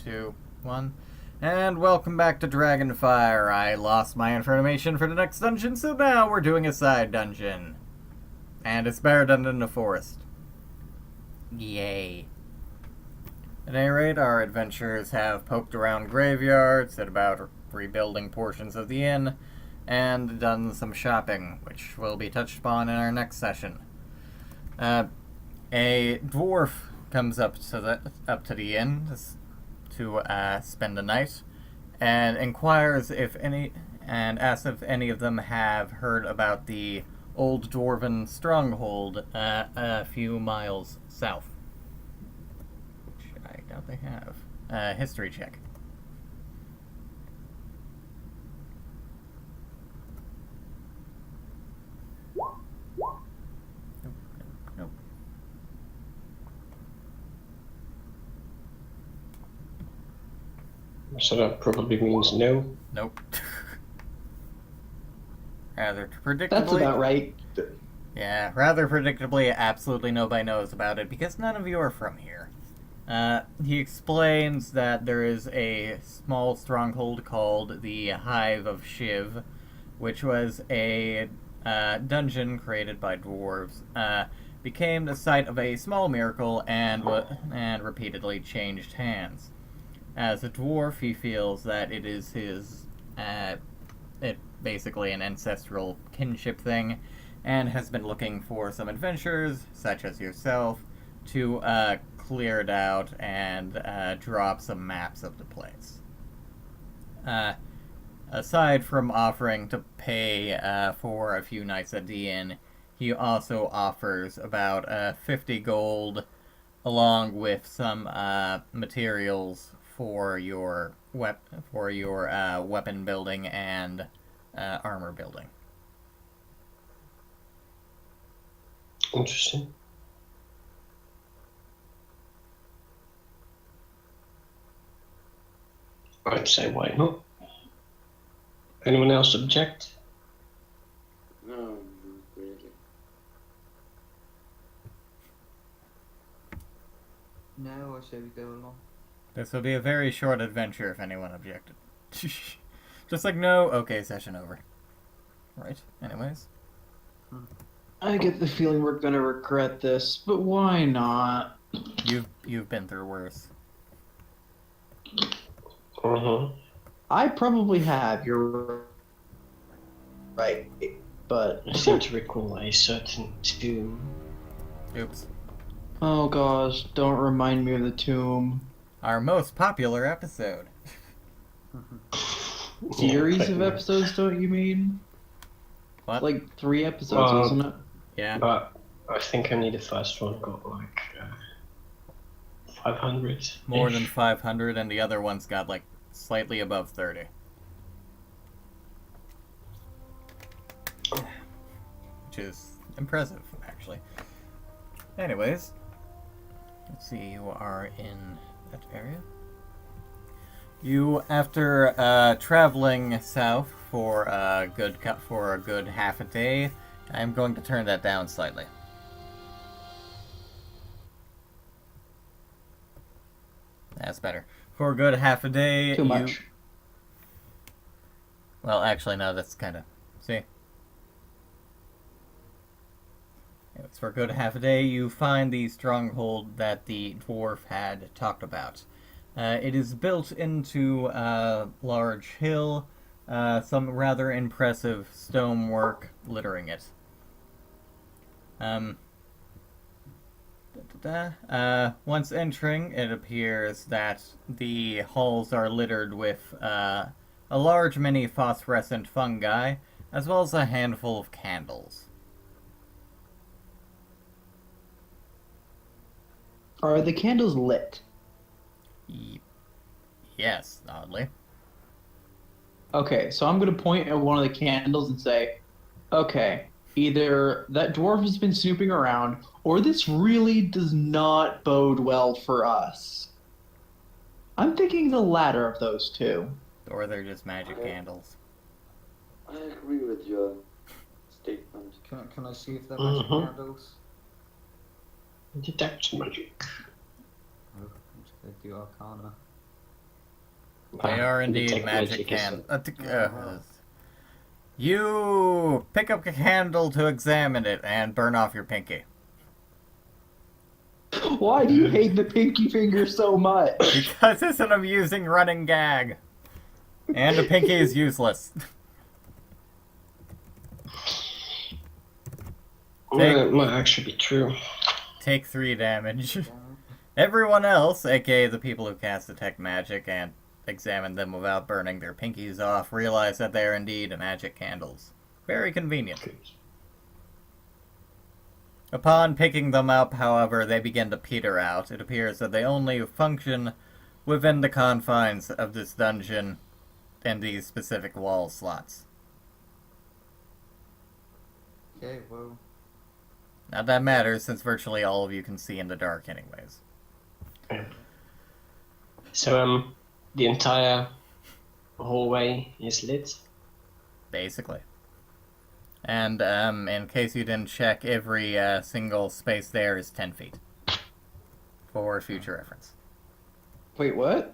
2, 1. And welcome back to Dragonfire. I lost my information for the next dungeon, so now we're doing a side dungeon. And it's better than in the forest. Yay. At any rate, our adventurers have poked around graveyards, set about rebuilding portions of the inn, and done some shopping, which will be touched upon in our next session. A dwarf comes up to the inn to spend the night, and inquires and asks if any of them have heard about the old dwarven stronghold a few miles south. Which I doubt they have. History check. Nope. So that probably means no. Nope. Rather predictably. That's about right. Yeah, rather predictably, absolutely nobody knows about it because none of you are from here. He explains that there is a small stronghold called the Hive of Shiv, which was a dungeon created by dwarves, became the site of a small miracle and repeatedly changed hands. As a dwarf, he feels that it is basically an ancestral kinship thing, and has been looking for some adventurers, such as yourself, to clear it out and drop some maps of the place. Aside from offering to pay for a few nights at the inn, he also offers about 50 gold, along with some materials for your weapon building and armor building. Interesting. I'd say why not? Anyone else object? No, not really. No, I say we go along. This will be a very short adventure if anyone objected. Just like, no, okay, session over. Right, anyways. I get the feeling we're gonna regret this, but why not? You've been through worse. Uh-huh. I probably have, you're right, but... I seem to recall a certain tomb. Oops. Oh gosh, don't remind me of the tomb. Our most popular episode. Series of episodes, don't you mean? What? Like 3 episodes, wasn't it? Yeah. But I think only the first one got like 500. More than 500, and the other ones got like slightly above 30. Which is impressive, actually. Anyways, let's see, you are in that area. You, after traveling south for a good half a day, I'm going to turn that down slightly. That's better. For a good half a day, Too much. Well, actually, no, that's kind of... See? Anyways, for a good half a day, you find the stronghold that the dwarf had talked about. It is built into a large hill, some rather impressive stonework littering it. Once entering, it appears that the halls are littered with a large many phosphorescent fungi, as well as a handful of candles. Are the candles lit? Yes, oddly. Okay, so I'm gonna point at one of the candles and say, okay, either that dwarf has been snooping around, or this really does not bode well for us. I'm thinking the latter of those two. Or they're just magic candles. I agree with your statement. Can I see if they're magic candles? Detect magic. Oh, let's go do Arcana. They are indeed detect magic is- candles. You pick up a candle to examine it and burn off your pinky. Why do you hate the pinky finger so much? Because it's an amusing running gag. And the pinky is useless. Well, it might actually be true. Take 3 damage. Everyone else, aka the people who cast detect magic and examine them without burning their pinkies off, realize that they are indeed magic candles. Very convenient. Upon picking them up, however, they begin to peter out. It appears that they only function within the confines of this dungeon and these specific wall slots. Okay, well, Not that matters, since virtually all of you can see in the dark anyways. So, the entire hallway is lit. Basically. And, in case you didn't check, every single space there is 10 feet. For future reference. Wait, what?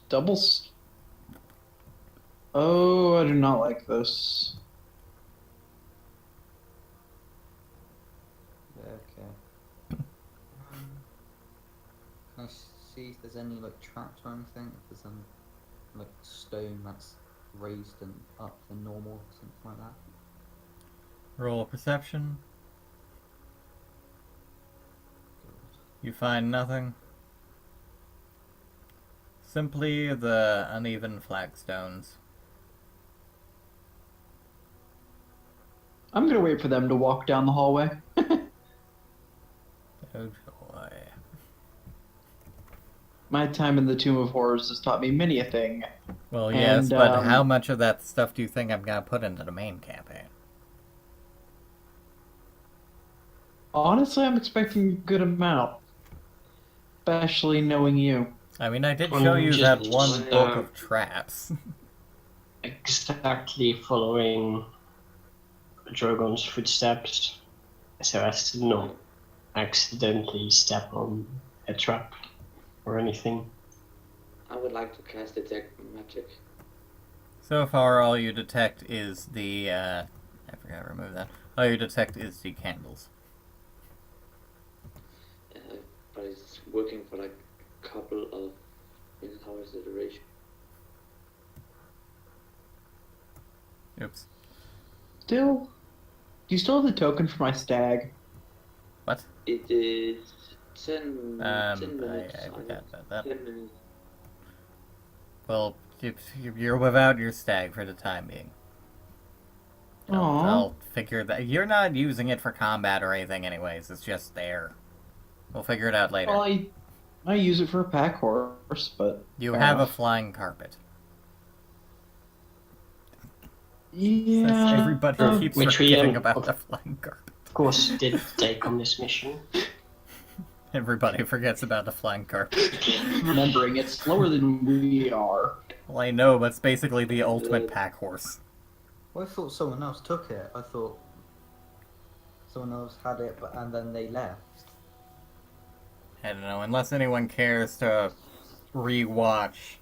Doubles? Oh, I do not like this. yeah, okay. Can I see if there's any like traps or anything? If there's some like stone that's raised and up than normal or something like that? Roll a perception. Good. You find nothing. Simply the uneven flagstones. I'm gonna wait for them to walk down the hallway. Oh joy. My time in the Tomb of Horrors has taught me many a thing. Well, yes, And, but how much of that stuff do you think I'm gonna put into the main campaign? Honestly, I'm expecting a good amount. Especially knowing you. I mean, I did show you that Just, one book of traps. Exactly following Drogon's footsteps, so as to not accidentally step on a trap or anything. I would like to cast detect magic. So far, all you detect is the, I forgot to remove that. All you detect is the candles. But it's working for like a couple of minutes. How is the duration? Oops. Still, do you still have the token for my stag? What? It is 10 I minutes. forgot about that. 10 minutes. Well, you're without your stag for the time being. Aww. I'll figure that. You're not using it for combat or anything anyways, it's just there. We'll figure it out later. Well, I use it for a pack horse, but You fair have a enough. flying carpet. Yeah. Everybody keeps which we, forgetting about the flying carpet. Of course, did take on this mission. Everybody forgets about the flying carpet. Remembering it's slower than we are. Well, I know, but it's basically the ultimate pack horse. Well, I thought someone else took it. I thought someone else had it, and then they left. I don't know, unless anyone cares to re-watch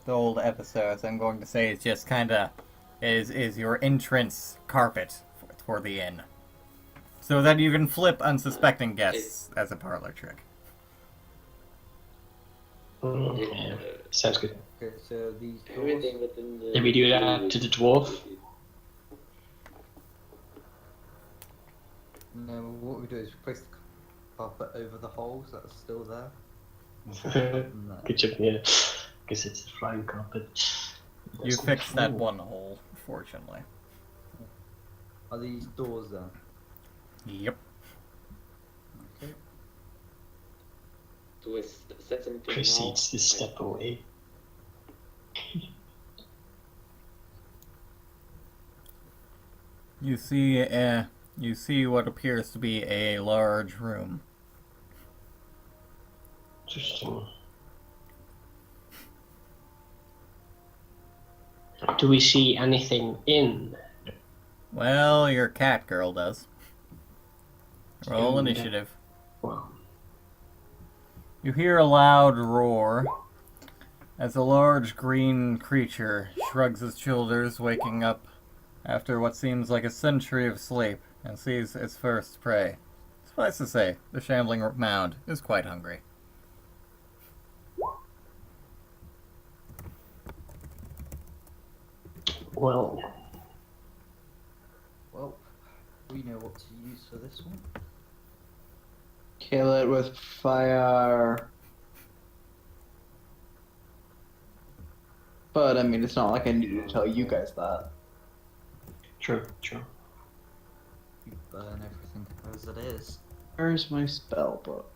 the old episodes, I'm going to say it's just kinda is your entrance carpet for the inn. So that you can flip unsuspecting guests as a parlor trick. Yeah, sounds good. Okay, so these doors. Everything within the. Did we do that to the dwarf? No, what we do is place the carpet over the holes that are still there. No. Good job, yeah. Because it's a flying carpet. You fixed that one hole, fortunately. Are these doors there? Yep. Okay. Do I set anything now? Proceeds to step away. You see what appears to be a large room. Interesting. Do we see anything in? Well, your cat girl does. Roll Ooh, initiative. Well, You hear a loud roar as a large green creature shrugs his shoulders, waking up after what seems like a century of sleep, and sees its first prey. Suffice to say, the shambling mound is quite hungry. Well, Well, we know what to use for this one. Kill it with fire. But I mean, it's not like I needed to tell you guys that. true. You burn everything as it is. Where's my spell book?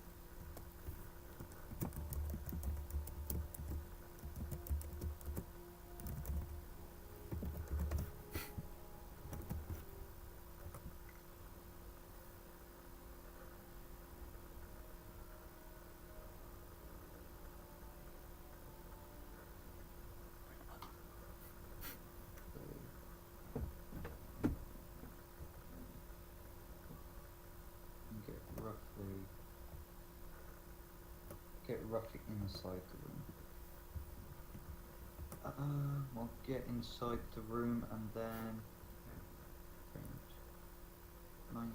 Get roughly inside the room. We'll get inside the room and then 90.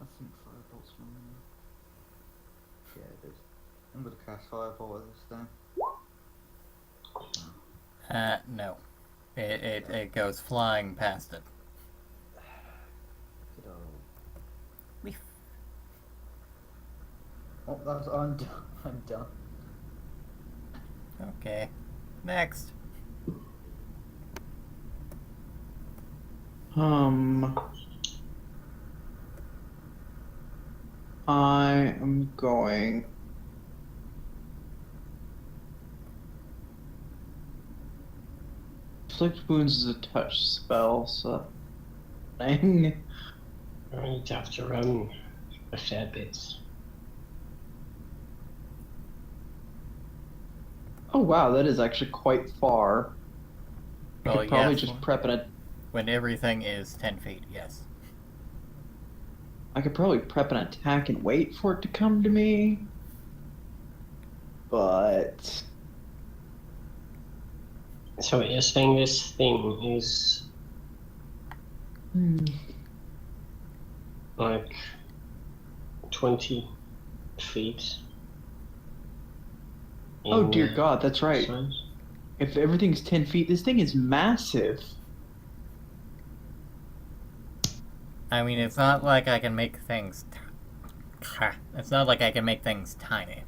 I think firebolt's on there. Yeah, it is. I'm gonna cast fireball at this then. No. It goes flying past it. Good old. Leaf. Oh, I'm done. I'm done. Okay. Next. I am going. Inflict wounds is a touch spell, so. Dang. You'd have to run a fair bit. Oh wow, that is actually quite far. I Well, could probably yes. just prep an. When everything is 10 feet, yes. I could probably prep an attack and wait for it to come to me. But So you're saying this thing is like 20 feet? oh in, dear God, that's right. size? If everything's 10 feet, this thing is massive. I mean, it's not like I can make things. It's not like I can make things tiny.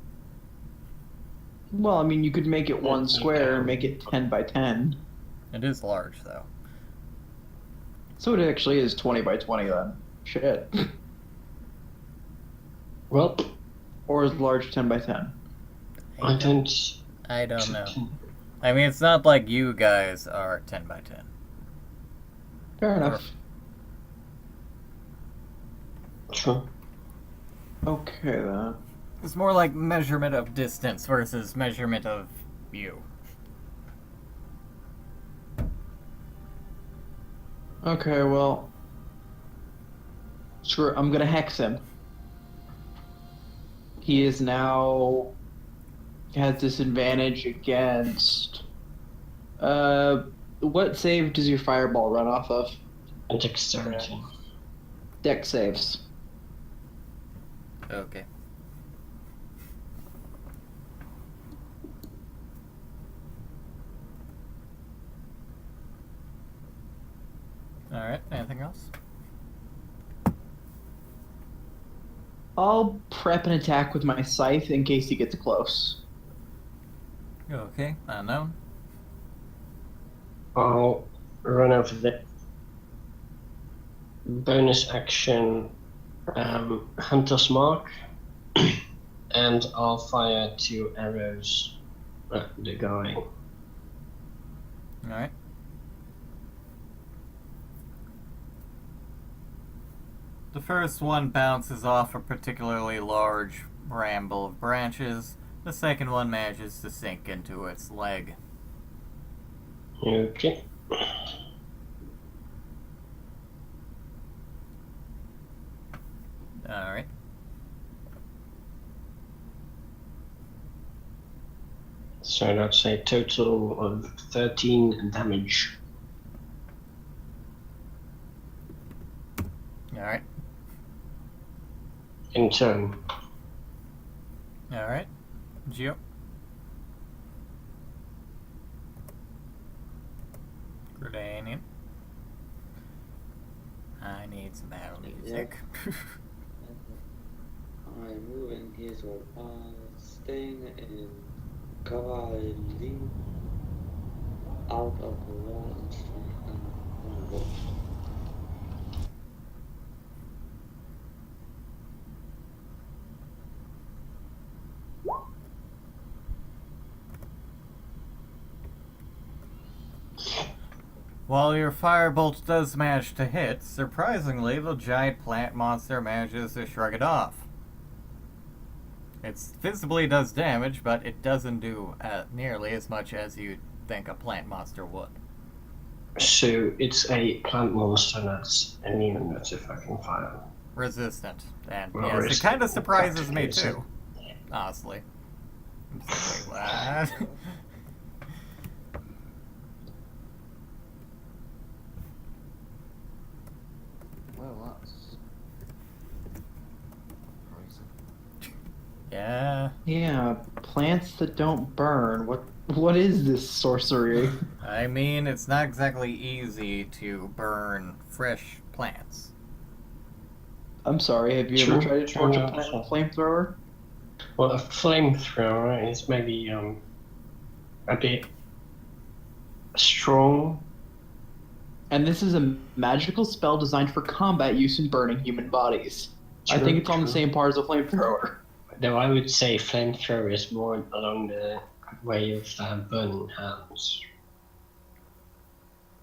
Well, I mean, you could make it one You square, can. make it 10 by 10. It is large, though. So it actually is 20 by 20 then. Shit. Well, Or is large 10 by 10? I don't. I don't know. I mean, it's not like you guys are 10 by 10. Fair enough. True. Okay then. It's more like measurement of distance versus measurement of you. Okay, well. Sure, I'm gonna hex him. He is now. Has disadvantage against. What save does your fireball run off of? And dexterity. Dex saves. Okay. Alright, anything else? I'll prep an attack with my scythe in case he gets close. Okay, unknown. I'll run over the bonus action Hunter's Mark, and I'll fire 2 arrows at the guy. Alright. The first one bounces off a particularly large bramble of branches. The second one manages to sink into its leg. Okay. Alright. So that's a total of 13 damage. Alright. In turn. Alright. Gio. Grenadian. I need some battle music. I'm moving here so staying in cavalry out of the wall and strong and wall. While your firebolt does manage to hit, surprisingly, the giant plant monster manages to shrug it off. It visibly does damage, but it doesn't do nearly as much as you'd think a plant monster would. So it's a plant monster that's immune to fucking fire. Resistant. And Well, yes, it resistant, kind of surprises me practically, too. Honestly. I'm just like, wait, what? Well, that's crazy. Yeah. Yeah, plants that don't burn. What is this sorcery? I mean, it's not exactly easy to burn fresh plants. I'm sorry, have you True, ever tried to torch a true, plant so- with a flamethrower? Well, a flamethrower is maybe a bit strong. And this is a magical spell designed for combat use in burning human bodies. I True, think it's on the true. same par as a flamethrower. Though I would say flamethrower is more along the way of burning hands.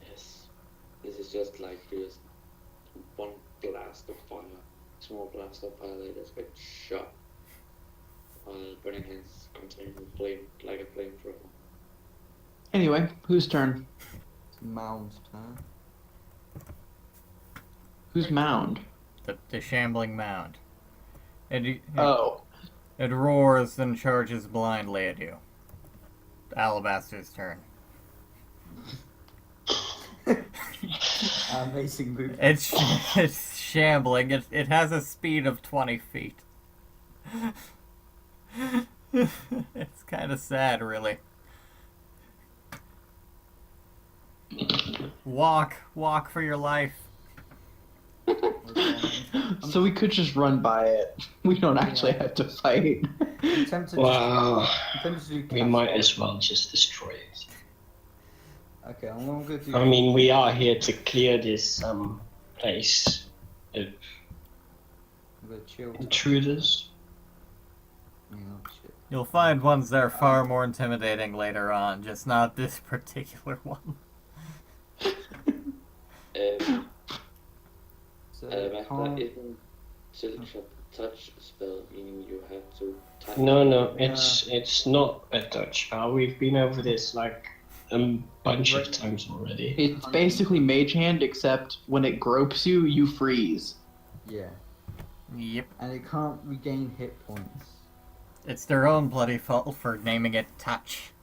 Yes. This is just like just one blast of fire, small blast of fire that just gets shot. While burning hands contain a flame like a flamethrower. Anyway, whose turn? It's Mound's turn. Who's mound? The shambling mound. Oh. It roars and charges blindly at you. Alabaster's turn. Amazing move. It's shambling. It has a speed of 20 feet. It's kind of sad, really. Walk for your life. So we could just run by it. We don't actually Yeah. have to fight. I'm tempted Wow, I'm tempted to do we cast might spell. as well just destroy it. Okay, I'm gonna do. I mean, we are here to clear this place of I'm gonna chill. intruders. Yeah, shit. You'll find ones that are far more intimidating later on, just not this particular one. So That can't. isn't silk shot touch spell, meaning you have to type. No, it's not a touch spell. We've been over this like a bunch of times already. It's basically Mage Hand, except when it gropes you, you freeze. Yeah, Yep. and it can't regain hit points. It's their own bloody fault for naming it touch.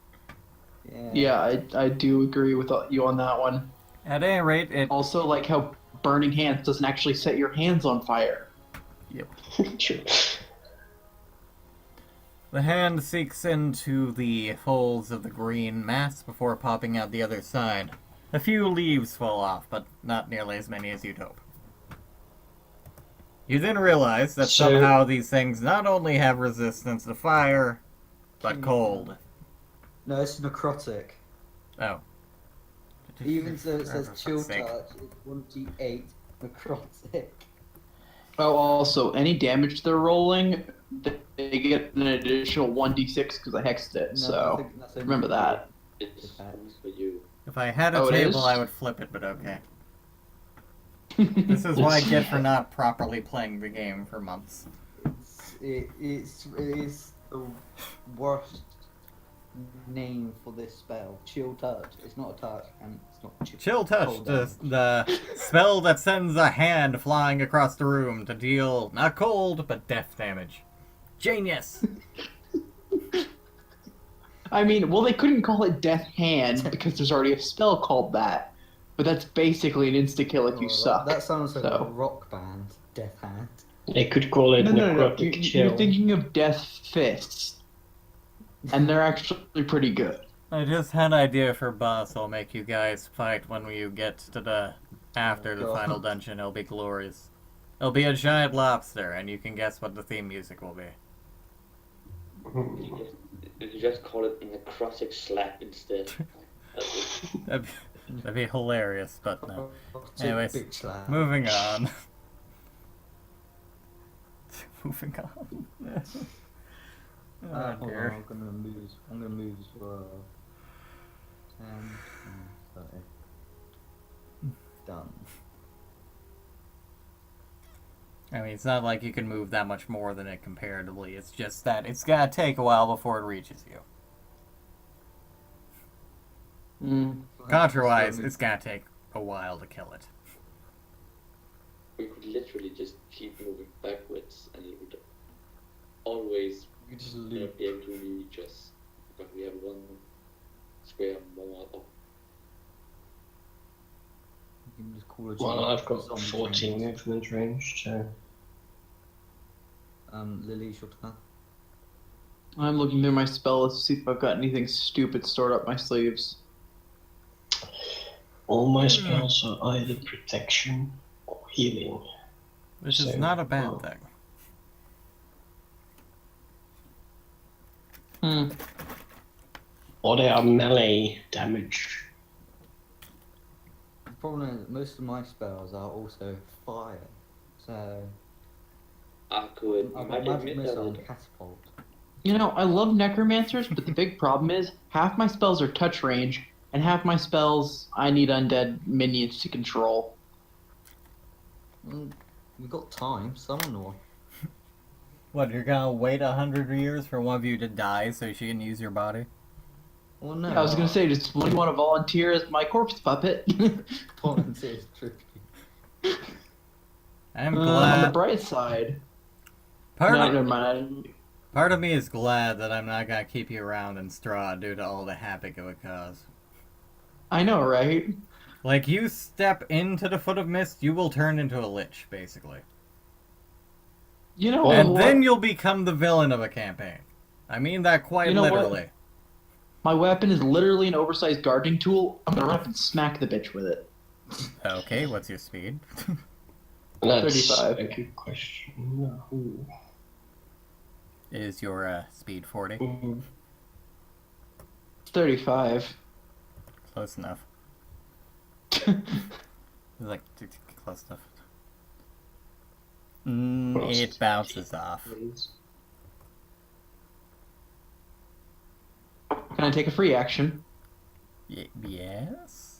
Yeah. Yeah, I do agree with you on that one. At any rate, it Also, like how burning hands doesn't actually set your hands on fire. True. the hand seeks into the folds of the green mass before popping out the other side. A few leaves fall off, but not nearly as many as you'd hope. You then realize that So- somehow these things not only have resistance to fire, but cold. No, it's necrotic. Oh. Even though it says For fuck's chill sake. touch, it's 1d8 necrotic. Oh, also, any damage they're rolling, they get an additional 1d6 because I hexed it, No, I so think that's only remember that. It's only for you. If I had a Oh, it table, is? I would flip it, but okay. This is what I get for not properly playing the game for months. It is the worst name for this spell. Chill touch. It's not a touch, and it's not Chill Touch, cold the damage. spell that sends a hand flying across the room to deal not cold, but death damage. Genius! I mean, well, they couldn't call it Death Hand because there's already a spell called that. But that's basically an insta-kill if you Oh, suck. that sounds like a so. rock band, Death Hand. They could call it No. necrotic chill. You're thinking of Death Fist. And they're actually pretty good. I just had an idea for boss. I'll make you guys fight when you get to the after the God. final dungeon. It'll be glorious. It'll be a giant lobster, and you can guess what the theme music will be. You just call it necrotic slap instead. That'd be hilarious, but no. Robotic Anyways, bitch slap. moving on. Moving on. Oh, Hold on, dear. I'm gonna move as well. 10, 20, 30. Done. I mean, it's not like you can move that much more than it comparatively. It's just that it's gonna take a while before it reaches you. Contra-wise, it's gonna take a while to kill it. We could literally just keep moving backwards and it would always You just not loop. be able to reach us. But we have one square more up. You can just call a Well, I've got zombie 14 train. movement range, so... Lily, your turn. I'm looking through my spell list to see if I've got anything stupid stored up my sleeves. All my spells are either protection or healing. Which is So, not a bad well. thing. Or they are melee damage. The problem is most of my spells are also fire. So I could I've got magic missile and catapult. You know, I love necromancers, but the big problem is half my spells are touch range, and half my spells I need undead minions to control. We got time, summon one. What, you're gonna wait 100 years for one of you to die so she can use your body? Well, no. I was gonna say, just one you want to volunteer as my corpse puppet? Volunteer is tricky. I'm On the glad. bright side, Part no, of, never mind. part of me is glad that I'm not gonna keep you around in straw due to all the havoc it would cause. I know, right? Like, you step into the Foot of Mist, you will turn into a lich, basically. You know And what? then you'll become the villain of a campaign. I mean that quite You know what? literally. My weapon is literally an oversized gardening tool. I'm gonna run up and smack the bitch with it. Okay, what's your speed? That's 35. a good question. No. Is your speed 40? Mm. 35. Close enough. Like, close enough. It bounces off. Can I take a free action? Yes?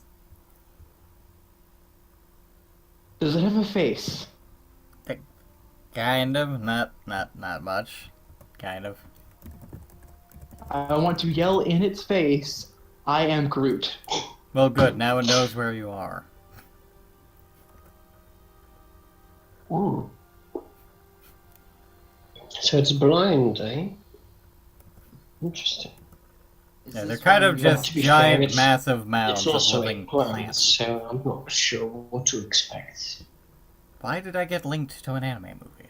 Does it have a face? Kind of. Not much. Kind of. I want to yell in its face, I am Groot. Well, good. Now it knows where you are. Ooh. So it's blind, eh? Interesting. Is Yeah, they're this kind one of you- just to be giant, fair, it's- massive mounds It's of also a living plant, plants. so I'm not sure what to expect. Why did I get linked to an anime movie?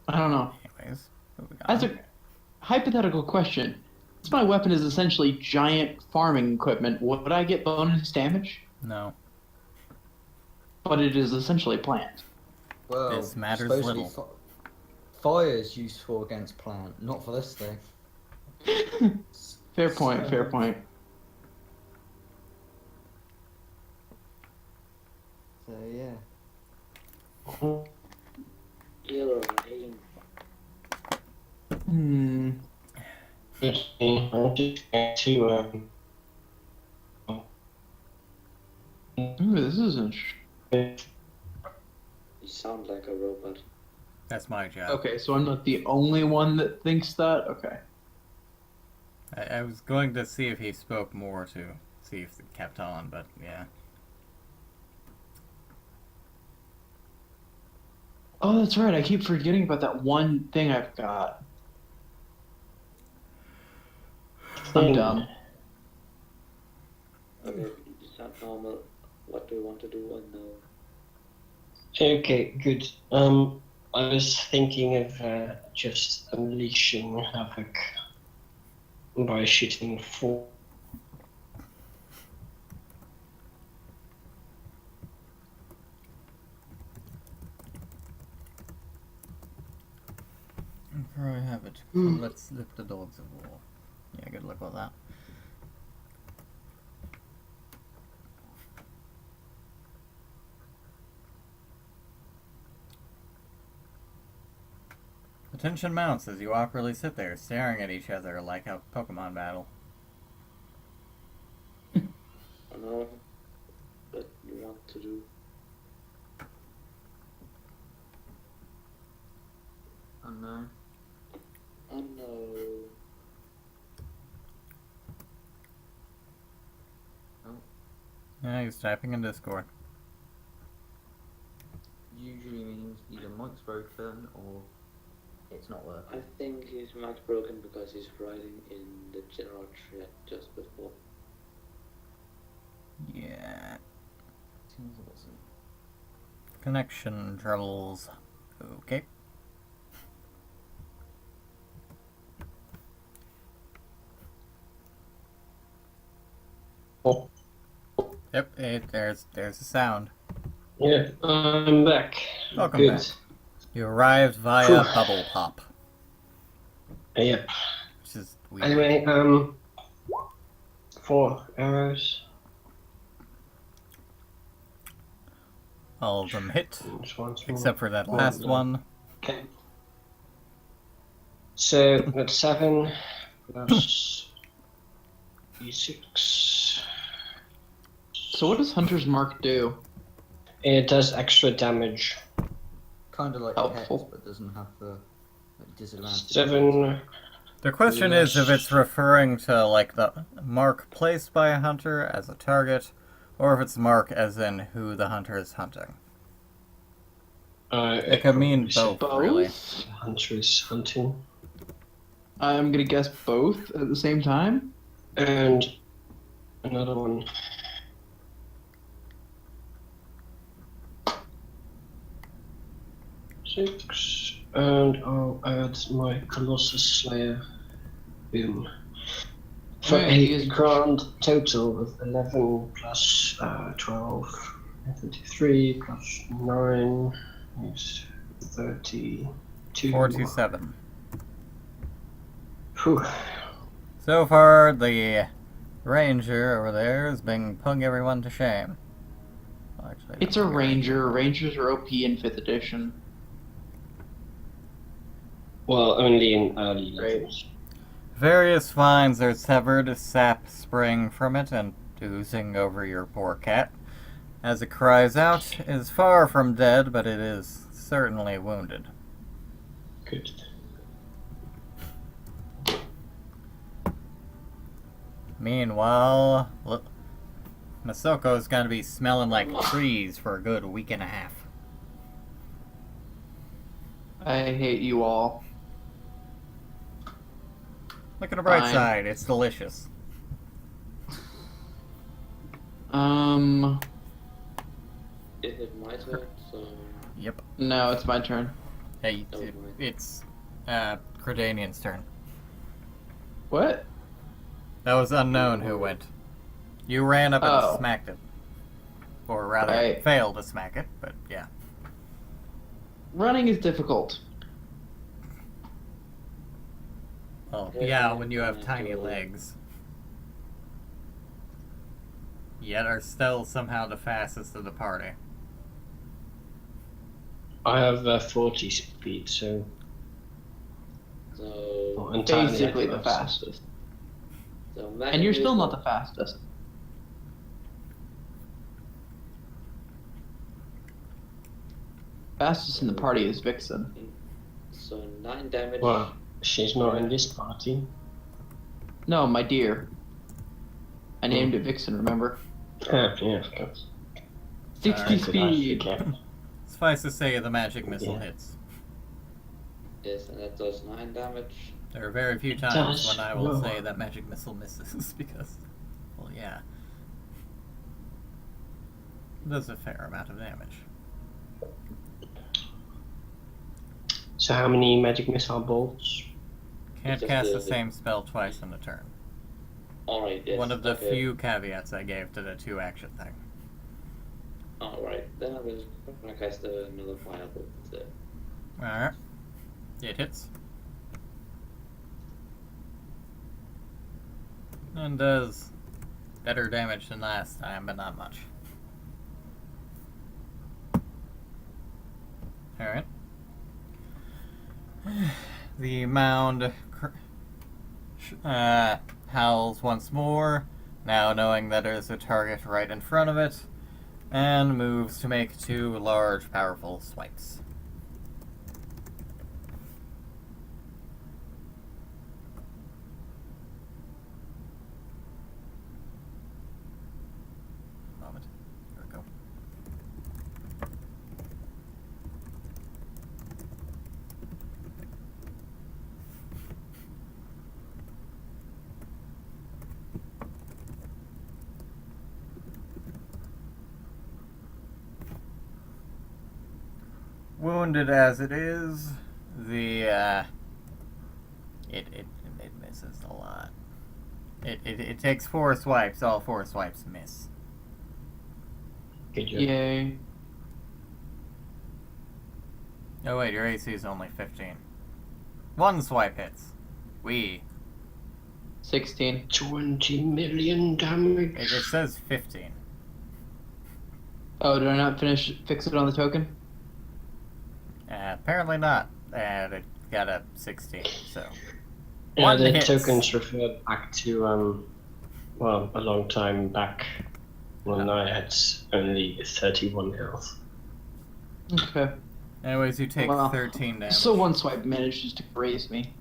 I don't know. Anyways, moving on. That's a hypothetical question. Since my weapon is essentially giant farming equipment, would I get bonus damage? No. But it is essentially plant. Well, This matters supposedly little. Fire is useful against plant, not for this thing. Fair point, fair point. So yeah. You're right. Hmm. I'm just going to Ooh, this is interesting. You sound like a robot. That's my job. Okay, so I'm not the only one that thinks that? Okay. I was going to see if he spoke more to see if it kept on, but yeah. Oh, that's right. I keep forgetting about that one thing I've got. I'm done. Okay, you sound normal. What do you want to do? And no. Okay, good. I was thinking of just unleashing havoc by shooting 4. Probably have it. Let's lift the dogs of war. Yeah, good luck with that. The tension mounts as you awkwardly sit there, staring at each other like a Pokemon battle. I know what you want to do. Oh no. Oh no. Yeah, he's typing in Discord. Usually means either mic's broken or it's not working. I think his mic's broken because he's writing in the general chat just before. Yeah. Seems it wasn't. Connection troubles. Okay. Oh, Yep, there's a sound. yeah, I'm back. Welcome Good. back. You arrived via Phew. Bubble Pop, Yep. which is weird. Anyway, 4 arrows. All of them hit, Just one, two. except for that last no. one. Okay. So that's 7 plus d6. So what does Hunter's Mark do? It does extra damage. Kind of like Helpful. Hex, but doesn't have the disadvantage. 7. The question is if it's referring to like the mark placed by a hunter as a target, or if it's mark as in who the hunter is hunting. It could mean both, really. Hunter is hunting. I'm gonna guess both at the same time. And another one. Six, and I'll add my Colossus Slayer. Boom. For Right, a is- grand total of 11 plus 12, 23 plus 9 is 32. 427. Whew. So far, the ranger over there has been putting everyone to shame. Well, actually, It's a ranger. Rangers are OP in 5th edition. Well, only in early Right. levels. Various vines are severed, sap spraying from it and oozing over your poor cat. As it cries out, it is far from dead, but it is certainly wounded. Good. Meanwhile, Masoko's gonna be smelling like trees for a good week and a half. I hate you all. Look at the bright Fine. side, it's delicious. Is it my turn? So Yep. No, it's my turn. Hey, Oh, my. it's Credanian's turn. What? That was unknown who went. You ran up and Oh. smacked it. Or rather, Right. failed to smack it, but yeah. Running is difficult. Well, Yeah, yeah, when you have yeah, tiny totally. legs. Yet are still somehow the fastest of the party. I have 40 speed, so so not entirely Basically the fast. fastest. so And you're still not the fastest. Fastest in the party is Vixen. So 9 damage. Well, she's not in this party. No, my dear. I named it Vixen, remember? Ah, yeah, of course. 60 Alright, speed. Okay. Suffice to say, the magic missile Yeah. hits. Yes, and that does 9 damage. There are very few times does. when I will Whoa. say that magic missile misses because, well, yeah, it does a fair amount of damage. So how many magic missile bolts? Can't Just cast the the- same spell twice in a turn. Alright, yes. One of the okay. few caveats I gave to the 2-action thing. Alright, then I was gonna cast another firebolt instead. Alright. It hits. And does better damage than last time, but not much. Alright. The mound howls once more, now knowing that there's a target right in front of it, and moves to make 2 large, powerful swipes. Moment. Here we go. Wounded as it is, the it misses a lot. It takes 4 swipes. All 4 swipes miss. Good job. Yay. Oh wait, your AC is only 15. 1 swipe hits. 16. 20 million damage. It says 15. Oh, did I not fix it on the token? Apparently not. And it got a 16. So Yeah, one the hits. tokens refer back to well, a long time back when I had only 31 health. Okay. Anyways, you take Well, 13 damage. So one swipe manages to graze me.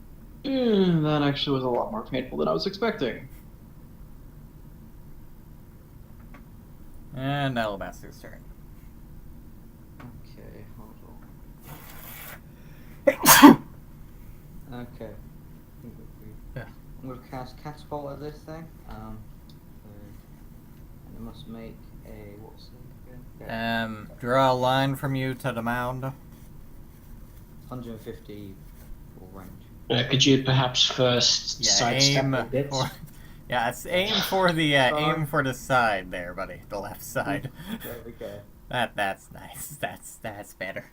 That actually was a lot more painful than I was expecting. And Alabaster's turn. Okay, hold on. Okay. Yeah. I'm gonna cast catapult at this thing. And I must make a what's it again? Okay. Draw a line from you to the mound. 150 full range. Could you perhaps first Yeah, sidestep aim a bit? for. Yeah, it's aim for the aim for the side there, buddy. The left side. There we go. That's nice. That's better.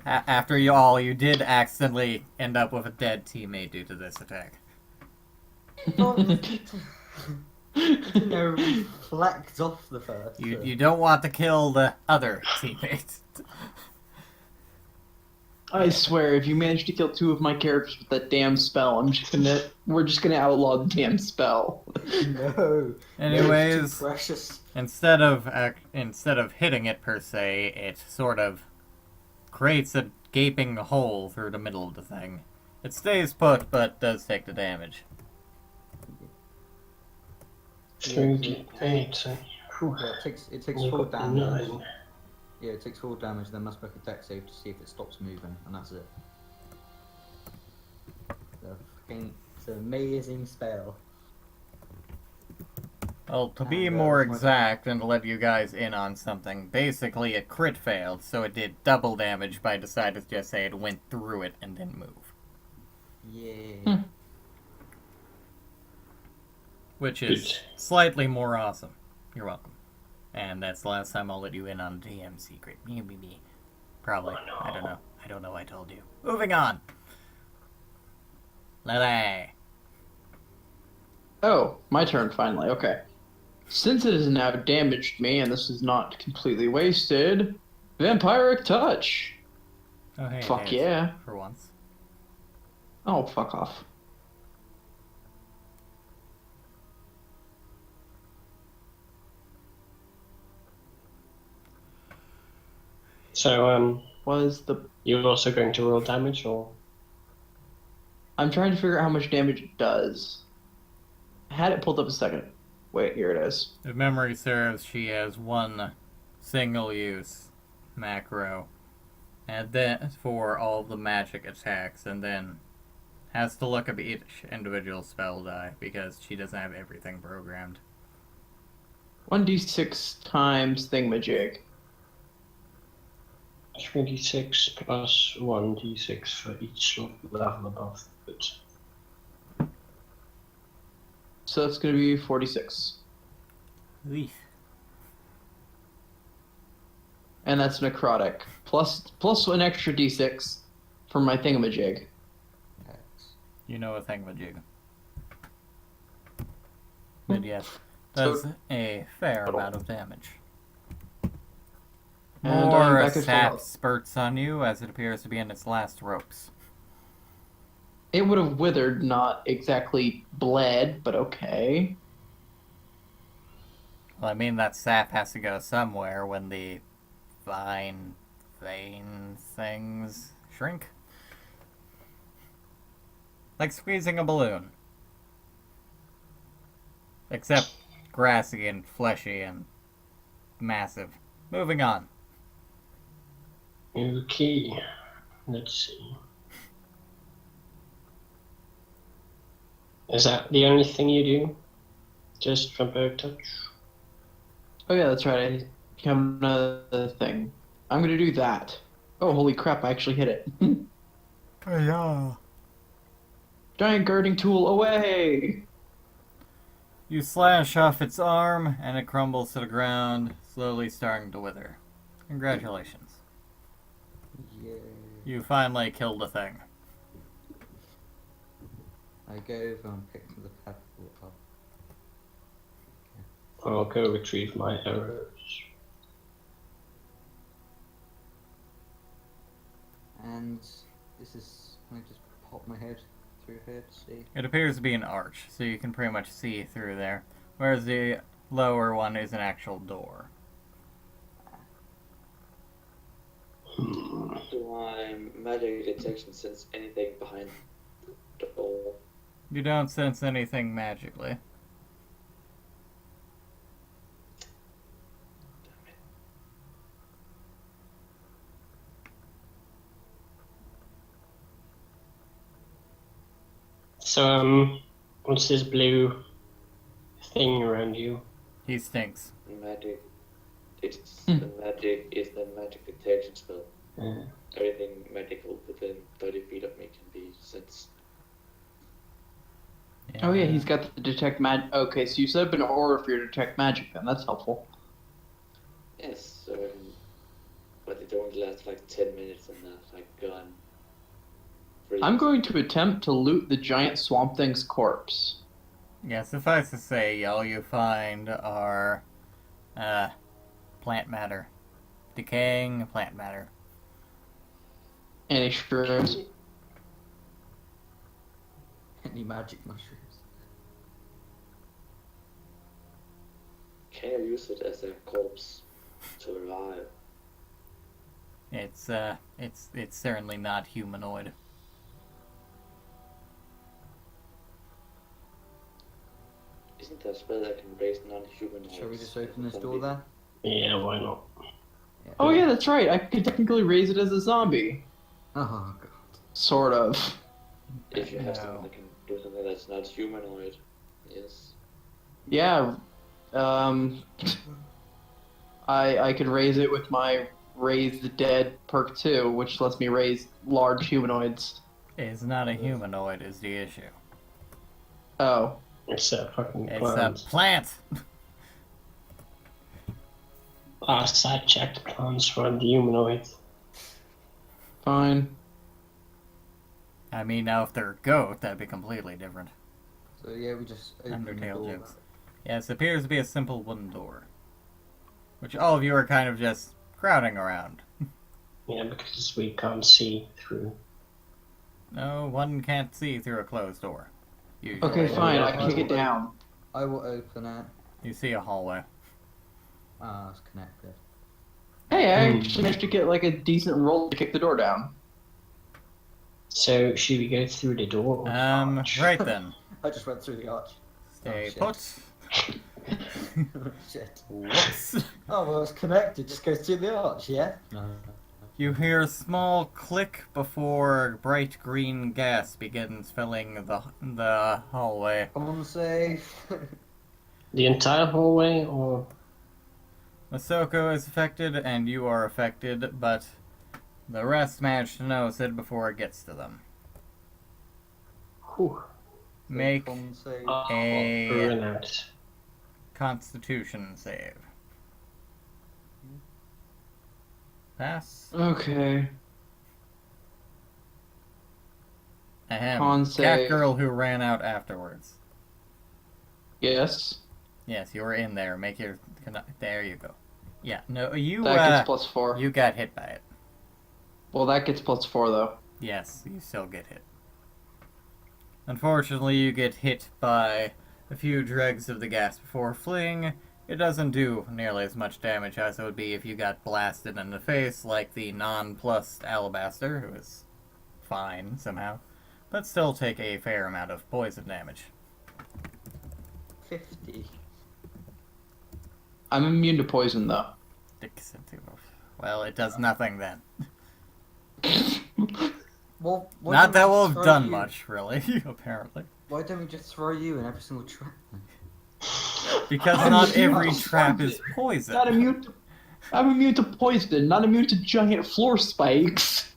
After you did accidentally end up with a dead teammate due to this attack. Reflect off the first. You don't want to kill the other teammates. I swear, if you manage to kill 2 of my characters with that damn spell, we're just gonna outlaw the damn spell. No. Anyways, No, it's too precious. instead of hitting it per se, it sort of creates a gaping hole through the middle of the thing. It stays put, but does take the damage. 38. Yeah, it takes full damage. Yeah, it takes full damage, then must make a dex save to see if it stops moving, and that's it. It's an amazing spell. Well, to be And, more my- exact and to let you guys in on something, basically it crit failed, so it did double damage, but I decided to just say it went through it and didn't move. Yeah. Which is slightly more awesome. You're welcome. And that's the last time I'll let you in on DM secret. Me. Probably. Oh, no. I don't know. I don't know I told you. Moving on. Lele. Oh, my turn finally. Okay. Since it has now damaged me, and this is not completely wasted, Vampiric Touch. Oh, hey. Fuck it is, yeah. For once. Oh, fuck off. So, Was the you're also going to roll damage, or? I'm trying to figure out how much damage it does. I had it pulled up a second. Wait, here it is. If memory serves, she has 1 single-use macro, and then for all the magic attacks, and then Has to look up each individual spell die because she doesn't have everything programmed. 1d6 times thingamajig. 3d6 plus 1d6 for each level above it. So that's going to be 46. And that's necrotic. Plus an extra d6 for my thingamajig. You know a thingamajig. But yes, does a fair amount of damage. And I'm More back at full sap health. spurts on you as it appears to be in its last ropes. It would have withered, not exactly bled, but okay. Well, I mean, that sap has to go somewhere when the vein things shrink. Like squeezing a balloon. Except grassy and fleshy and massive. Moving on. Okay, let's see. Is that the only thing you do? Just vampiric touch? Oh yeah, that's right. I have another thing. I'm gonna do that. Oh, holy crap, I actually hit it. Yeah. Giant guarding tool away! You slash off its arm, and it crumbles to the ground, slowly starting to wither. Congratulations. Yeah. You finally killed a thing. I go over and pick the pebble up. I'll go retrieve my arrows. And this is. I just pop my head through here to see. It appears to be an arch, so you can pretty much see through there, whereas the lower one is an actual door. Do my magic detection sense anything behind the door? You don't sense anything magically. So, what's this blue thing around you? He stinks. Magic. It's the magic is the magic detection spell. Uh, Everything magical within 30 feet of me can be sensed. Oh yeah, he's got the detect mag. Okay, so you set up an aura for your detect magic then. That's helpful. Yes, so but it only lasts like 10 minutes and that's like gone. I'm going to attempt to loot the giant swamp thing's corpse. Yeah, suffice to say, all you find are plant matter. Decaying plant matter. Any shrooms? Any magic mushrooms? Can you use it as a corpse to revive? It's certainly not humanoid. Isn't there a spell that can raise non-humanoids? Shall we just open this door then? yeah, why not? Yeah. Oh yeah, that's right. I could technically raise it as a zombie. Oh god. Sort of. If you have No. something that can do something that's not humanoid, yes. Yeah. I could raise it with my Raise the Dead perk 2, which lets me raise large humanoids. It's not a humanoid is the issue. Oh. It's a fucking It's plant. a plant! Last I checked, plants were the humanoid. Fine. I mean, now if they're a goat, that'd be completely different. So yeah, we just open the Undertale door. jokes. Yes, it appears to be a simple wooden door. Which all of you are kind of just crowding around. Yeah, because we can't see through. No, one can't see through a closed door. Usually. Okay, fine. yeah, I kick it down. I will open it. You see a hallway. Ah, it's connected. Hey, I actually managed to get like a decent roll to kick the door down. So, should we go through the door? or the arch? Right then. I just went through the arch. Stay shit. put. Shit. Whoops. Oh well, it's connected. Just goes through the arch, yeah. No. You hear a small click before bright green gas begins filling the hallway. Come safe. The entire hallway, or Masoko is affected, and you are affected, but the rest manage to notice it before it gets to them. whew, Make Come safe. a run out. Constitution save. Pass. Okay. Ahem. Con Cat save. girl who ran out afterwards. Yes. Yes, you were in there. Make your. There you go. Yeah, no, you. That gets +4. You got hit by it. Well, that gets +4 though. Yes, you still get hit. Unfortunately, you get hit by a few dregs of the gas before fleeing. It doesn't do nearly as much damage as it would be if you got blasted in the face like the non-plussed Alabaster, who is fine somehow, but still take a fair amount of poison damage. 50. I'm immune to poison though. Well, it does nothing then. Well, why Not don't that we will just have throw done you- much, really, apparently. Why don't we just throw you in every single trap? then? Because I'm not immune every to trap is poison. poison. Not immune to. I'm immune to poison, not immune to giant floor spikes.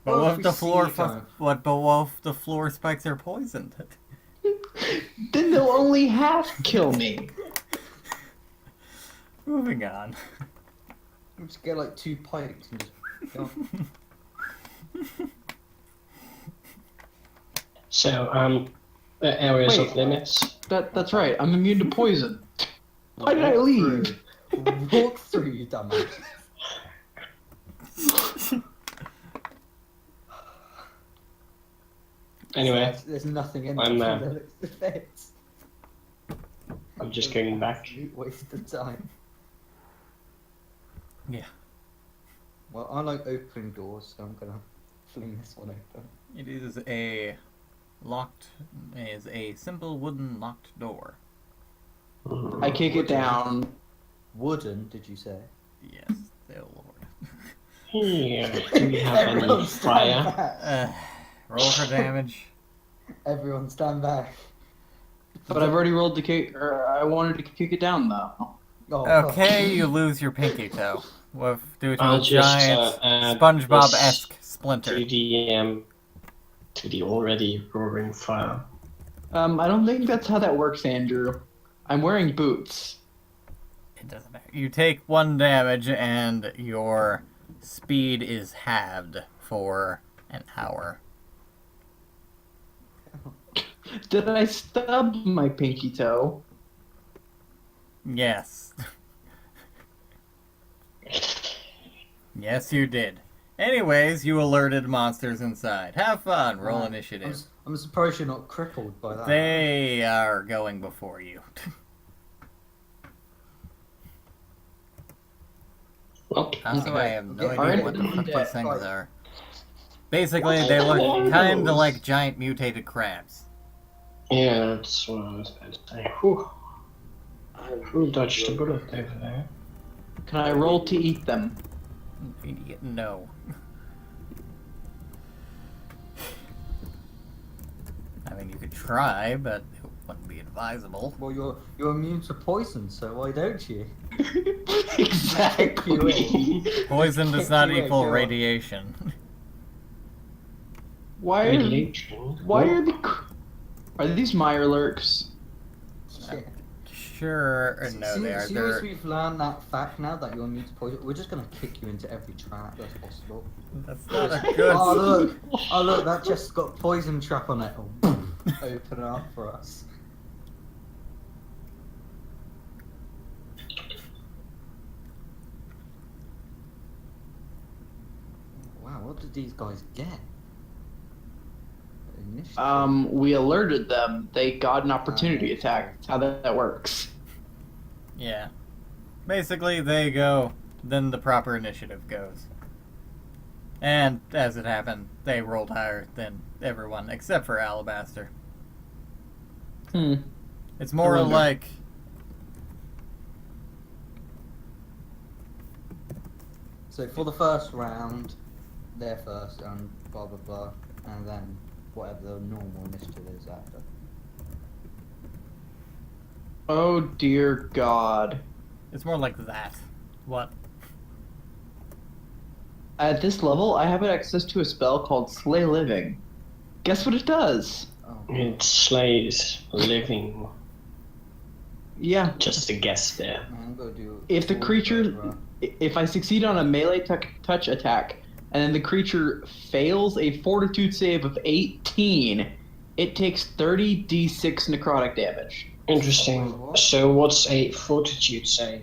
But Well, what if if the we see floor you going- what? But what if the floor spikes are poisoned? Then they'll only half kill me. Moving on. You just get like 2 pikes and just go. So, the areas Wait. of limits. That's right. I'm immune to poison. Why did I Walk leave? through. Walk through, you dumbass. Anyway, There's nothing in I'm, there that looks to fit. I'm just going back. Absolute waste of time. Yeah. Well, I like opening doors, so I'm gonna fling this one open. It is a simple wooden locked door. I kick it down. Wooden, did you say? Yes, oh lord. Here, do we have any Everyone stand fire? back. Roll for damage. Everyone stand back. But I've already rolled the kick. Or I wanted to kick it down though. Oh, Okay, you lose your pinky toe. Due to I'll a just, giant add SpongeBob-esque this splinter. to the already roaring fire. I don't think that's how that works, Andrew. I'm wearing boots. It doesn't matter. You take 1 damage and your speed is halved for an hour. Did I stub my pinky toe? Yes. Yes, you did. Anyways, you alerted monsters inside. Have fun. Roll initiative. I'm surprised you're not crippled by that. They are going before you. Well, Also, I have no Okay. idea what the fuck those things are. Basically, they look kind of like giant mutated crabs. yeah, that's what I was about to say. Whew, who dodged a bullet over there? Can I roll to eat them? No. I mean, you could try, but it wouldn't be advisable. Well, you're immune to poison, so why don't you? Exactly. Poison does Kick not you away, equal go on. radiation. Why are Radiation. are these Mirelurks? Yeah. Sure, or no, they are. As soon as we've learned that fact now that you're immune to poison, we're just gonna kick you into every trap that's possible. That's not a good. Oh look, that just got poison trap on it. Oh, boom, open it up for us. Wow, what did these guys get? Initiative. We alerted them. They got an opportunity attack. That's how that works. Yeah. Basically, they go, then the proper initiative goes. And, as it happened, they rolled higher than everyone, except for Alabaster. It's more wonder. like... So for the first round, they're first and blah blah blah, and then whatever the normal initiative is after. Oh dear God. It's more like that. What? At this level, I have access to a spell called Slay Living. Guess what it does? Oh. It slays living. Yeah. Just a guess there. I'm gonna do. If the all creature, first round. if I succeed on a melee touch attack, and then the creature fails a Fortitude save of 18, it takes 30d6 necrotic damage. Interesting. So what's a fortitude save?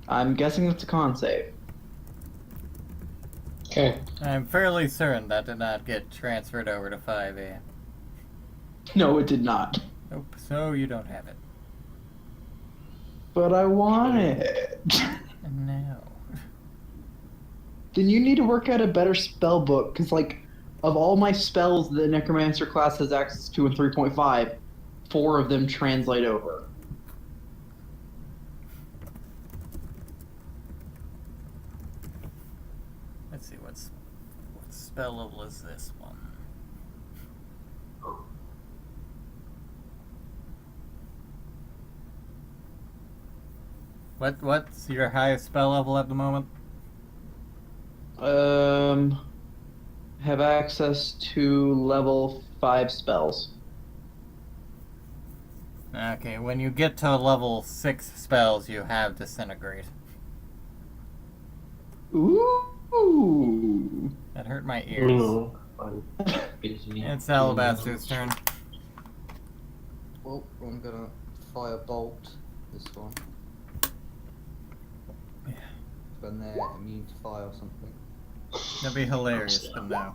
I'm guessing that's a con save. Okay. I'm fairly certain that did not get transferred over to 5A. No, it did not. Nope, so you don't have it. But I want it. No. Then you need to work out a better spell book, because, like, of all my spells the Necromancer class has access to in 3.5, 4 of them translate over. Let's see, what spell level is this one? What's your highest spell level at the moment? Have access to level 5 spells. Okay, when you get to level 6 spells, you have Disintegrate. Ooh. That hurt my ears. I'm busy. It's Alabaster's turn. Well, I'm gonna fire bolt this one. Yeah. When they're immune to fire or something. That'd be hilarious, but no.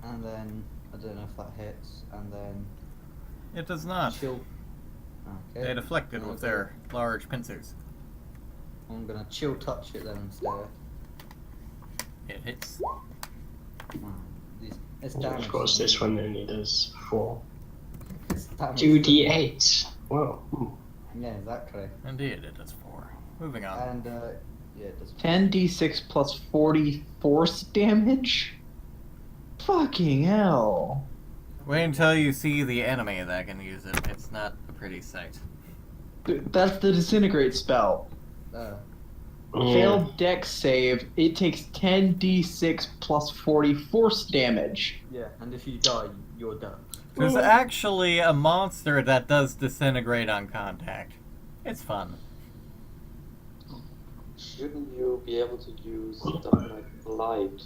And then I don't know if that hits. And then It does not. chill. Okay. They deflected with their large pincers. I'm gonna chill touch it then instead. It hits. It's damage. Of course, this one only does 4. It's damage. 2d8. Whoa. Yeah, exactly. Indeed, it does 4. Moving on. And yeah, it does. 10d6 plus 40 force damage? Fucking hell. Wait until you see the enemy that can use it. It's not a pretty sight. That's the Disintegrate spell. Failed dex save, it takes 10d6 plus 40 force damage. Yeah, and if you die, you're done. There's actually a monster that does Disintegrate on contact. It's fun. Shouldn't you be able to use stuff like light?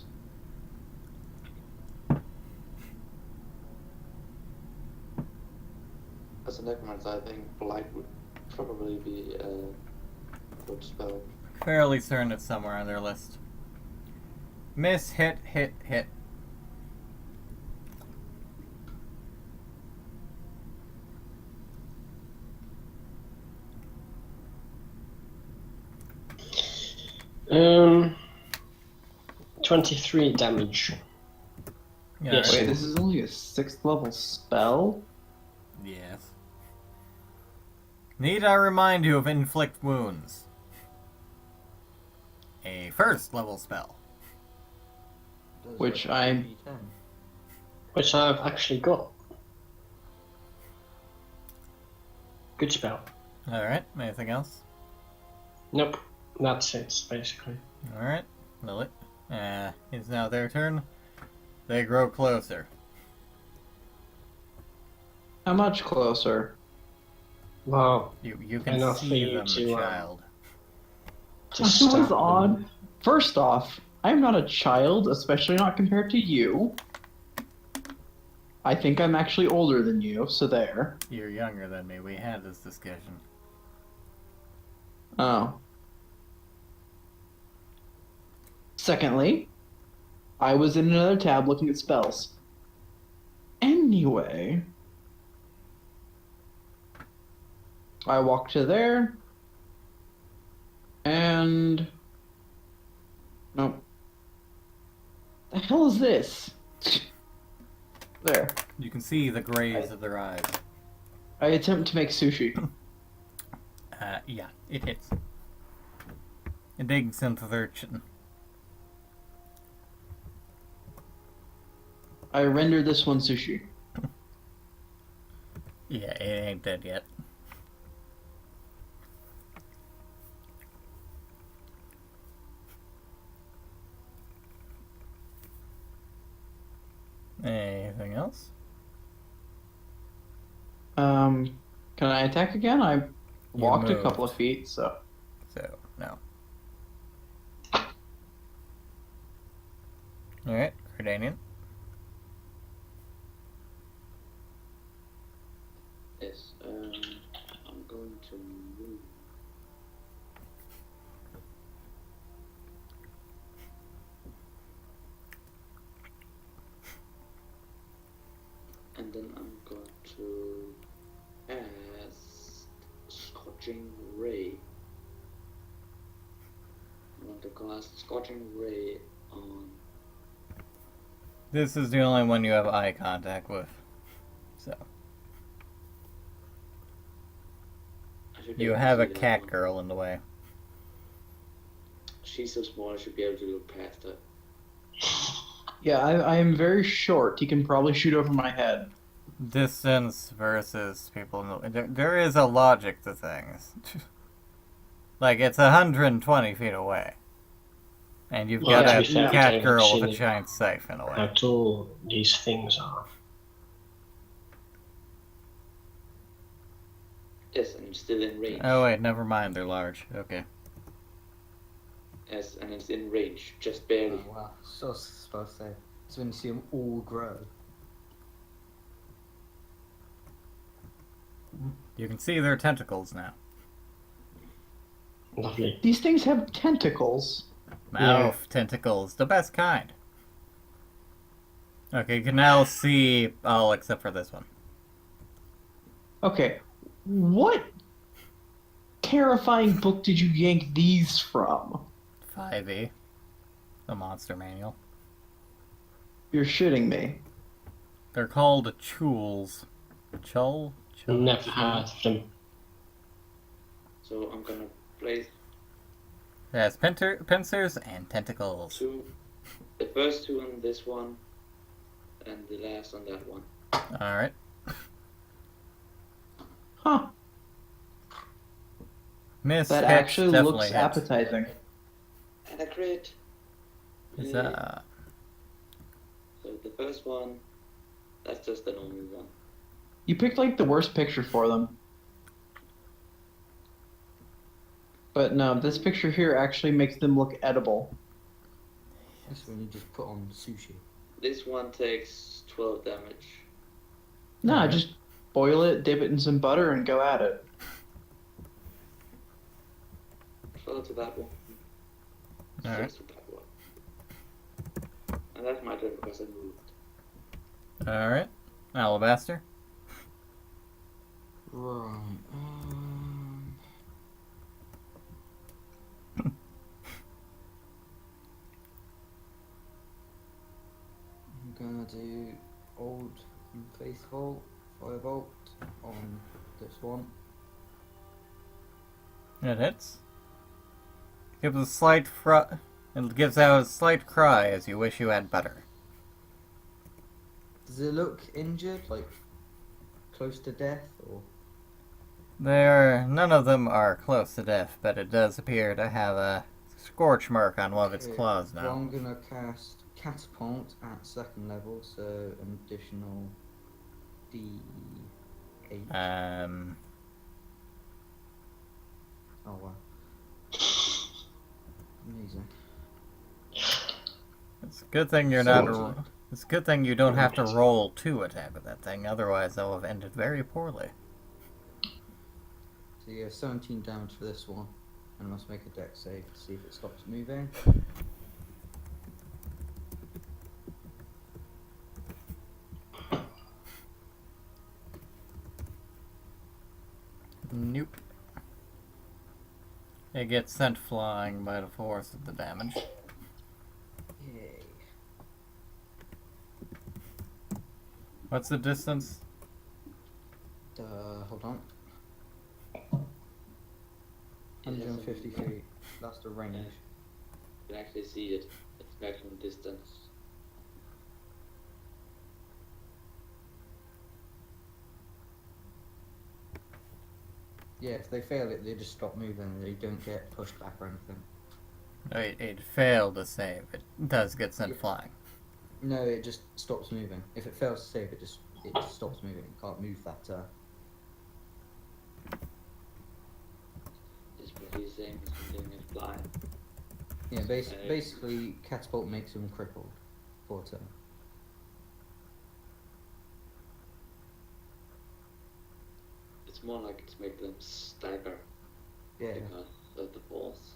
As a necromancer, I think light would probably be a good spell. Fairly certain it's somewhere on their list. Miss, hit, hit, hit. Um, 23 damage. Yeah, Yes. right. Wait, this is only a 6th level spell? Yes. Need I remind you of Inflict Wounds? A 1st level spell. Does Which like I'm- 3d10. Which I've actually got. Good spell. Alright, anything else? Nope. That's it, basically. Alright, Lilith. It's now their turn. They grow closer. How much closer? Wow. You can Enough for see you them, to, child. Just That was stab odd. them. First off, I'm not a child, especially not compared to you. I think I'm actually older than you, so there. You're younger than me. We had this discussion. Oh. Secondly, I was in another tab looking at spells. Anyway, I walk to there, and nope. The hell is this? There. You can see the grays of their eyes. I attempt to make sushi. Yeah, it hits. It digs into their chin. I render this one sushi. Yeah, it ain't dead yet. Anything else? Can I attack again? I walked a couple of moved. feet, so. So, no. Alright, Credanian. Yes, I'm going to move. And then I'm going to cast Scorching Ray. I'm going to cast Scorching Ray on. This is the only one you have eye contact with. So. I should be You able to have see a that cat one. girl in the way. She's so small I should be able to look past her. Yeah, I am very short. He can probably shoot over my head. Distance versus people in the... There is a logic to things. Like, it's 120 feet away. And you've Well, got to a be fair, we cat can't girl see with a it. giant safe in a How way. tall these things are. Yes, and it's still in range. Oh wait, never mind, they're large. Okay. Yes, and it's in range, just barely. Oh, wow. So I was supposed to say. It's when you see them all grow. You can see their tentacles now. Lovely. These things have tentacles. Mouth tentacles, the best kind. Okay, you can now see all except for this one. Okay, what terrifying book did you yank these from? 5e. The monster manual. You're shitting me. They're called chuls. Chul? Chul? Never heard of them. So I'm gonna place Yes, pincers and tentacles. the first two on this one, and the last on that one. Alright. Huh. Miss That hits actually definitely looks hits. appetizing. And a crit. Is Yeah. that... So the first one, that's just the normal one. You picked like the worst picture for them. But no, this picture here actually makes them look edible. This one you just put on sushi. This one takes 12 damage. Nah, Alright. just boil it, dip it in some butter, and go at it. 12 to that one. Alright. 6 to that one. And that's my turn because I moved. Alright. Alabaster. Right. I'm gonna do old and faithful firebolt on this one. It hits. Gives a slight It gives out a slight cry as you wish you had butter. Does it look injured, like close to death, or? None of them are close to death, but it does appear to have a scorch mark on one of its Okay, claws Well, now. I'm gonna cast catapult at second level, so an additional D8. Oh wow. Amazing. It's a good thing you're So- not. It's a good thing you don't have to roll to attack with that thing. Otherwise, that would have ended very poorly. So yeah, 17 damage for this one, and I must make a dex save to see if it stops moving. Nope. It gets sent flying by the force of the damage. Yay. What's the distance? Hold on. 150 feet. That's the range. You can actually see it. It's maximum distance. Yeah, if they fail it, they just stop moving. They don't get pushed back or anything. It failed to save. It does get sent flying. No, it just stops moving. If it fails to save, it just stops moving. It can't move that. Just releasing, doing it flying. Yeah, basically, catapult makes them crippled for a turn. It's more like it's making them stagger Yeah. because of the force.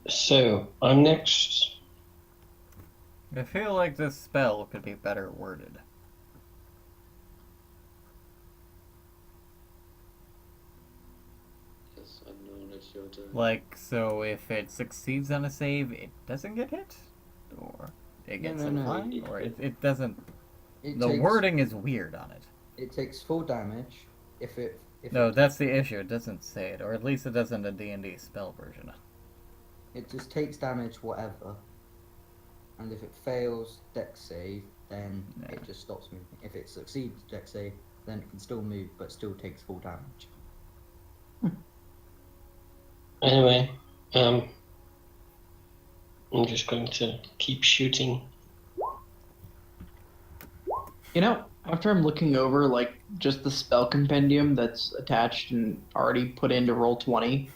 So, I'm next. I feel like this spell could be better worded. Yes, I know it's your turn. Like, so if it succeeds on a save, it doesn't get hit? Or it gets No, sent no. flying? Or it doesn't... It The takes, wording is weird on it. It takes full damage if No, it, that's the issue. It doesn't say it. Or at least it doesn't in D&D spell version. it just takes damage whatever. And if it fails dex save, then Yeah. it just stops moving. If it succeeds dex save, then it can still move but still takes full damage. Anyway, I'm just going to keep shooting. You know, after I'm looking over like just the spell compendium that's attached and already put into Roll20,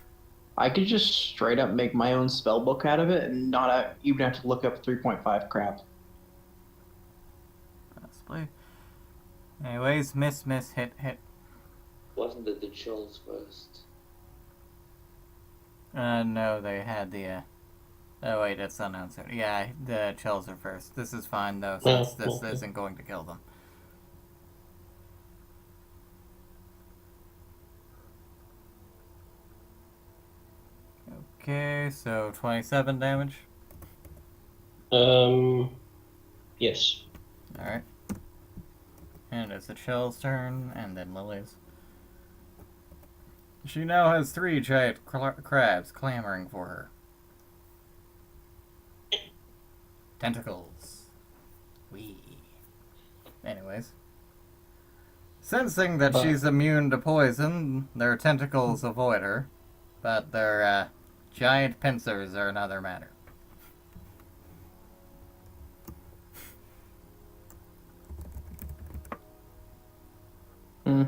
I could just straight up make my own spell book out of it and not even have to look up 3.5 crap. Possibly. Anyways, miss, hit. Wasn't it the chills first? No, they had the, Oh wait, that's unanswered. Yeah, the chills are first. This is fine though, since this okay. isn't going to kill them. Okay, so 27 damage. Yes. Alright. And it's the chill's turn, and then Lily's. She now has 3 giant crabs clamoring for her. Tentacles. Wee. Anyways. Sensing that she's immune to poison, their tentacles avoid her, but their giant pincers are another matter. Hmm.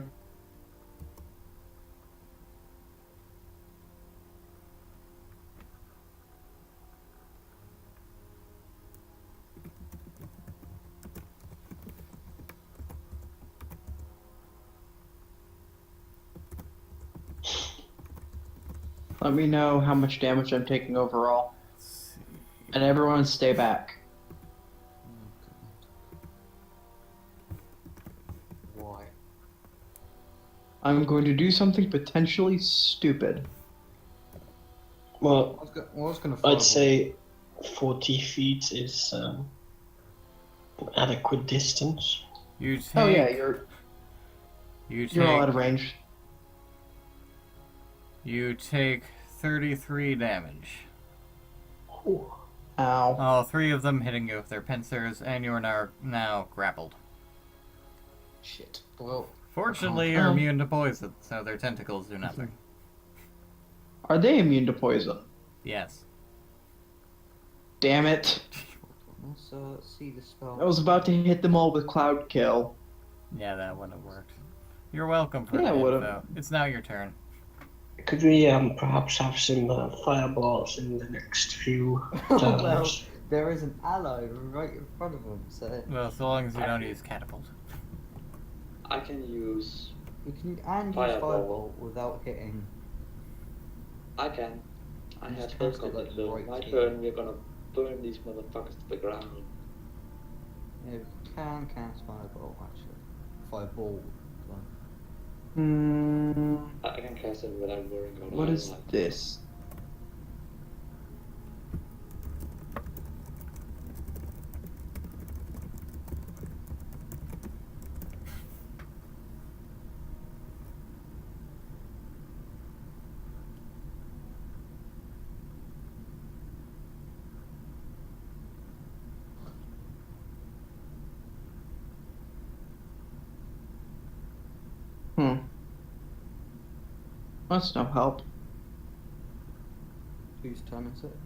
Let me know how much damage I'm taking overall. Let's see. And everyone stay back. Why? I'm going to do something potentially stupid. Well, I was gonna I'd say 40 feet is adequate distance. You take, Oh yeah, you you're all out take, of range. you take 33 damage. Ooh. Ow. All 3 of them hitting you with their pincers, and you are now grappled. Shit. Well, Fortunately, you're immune to poison, so their tentacles do nothing. Are they immune to poison? Yes. Damn it. let's see the spell. I was about to hit them all with Cloud Kill. Yeah, that wouldn't have worked. You're welcome for Yeah, the it would've. info. It's now your turn. Could we perhaps have some fireballs in the next few Well, turns? there is an ally right in front of them, so Well, so long as you don't use catapult. I can use. you can use Fireball. fireball without hitting. I can. I Just have cast first it, like, so right my here. turn we're gonna burn these motherfuckers to the ground. You can cast fireball actually. Fireball. one. Hmm. I can cast it without worrying about What is life. this? Hmm. That's no help. Whose turn is it?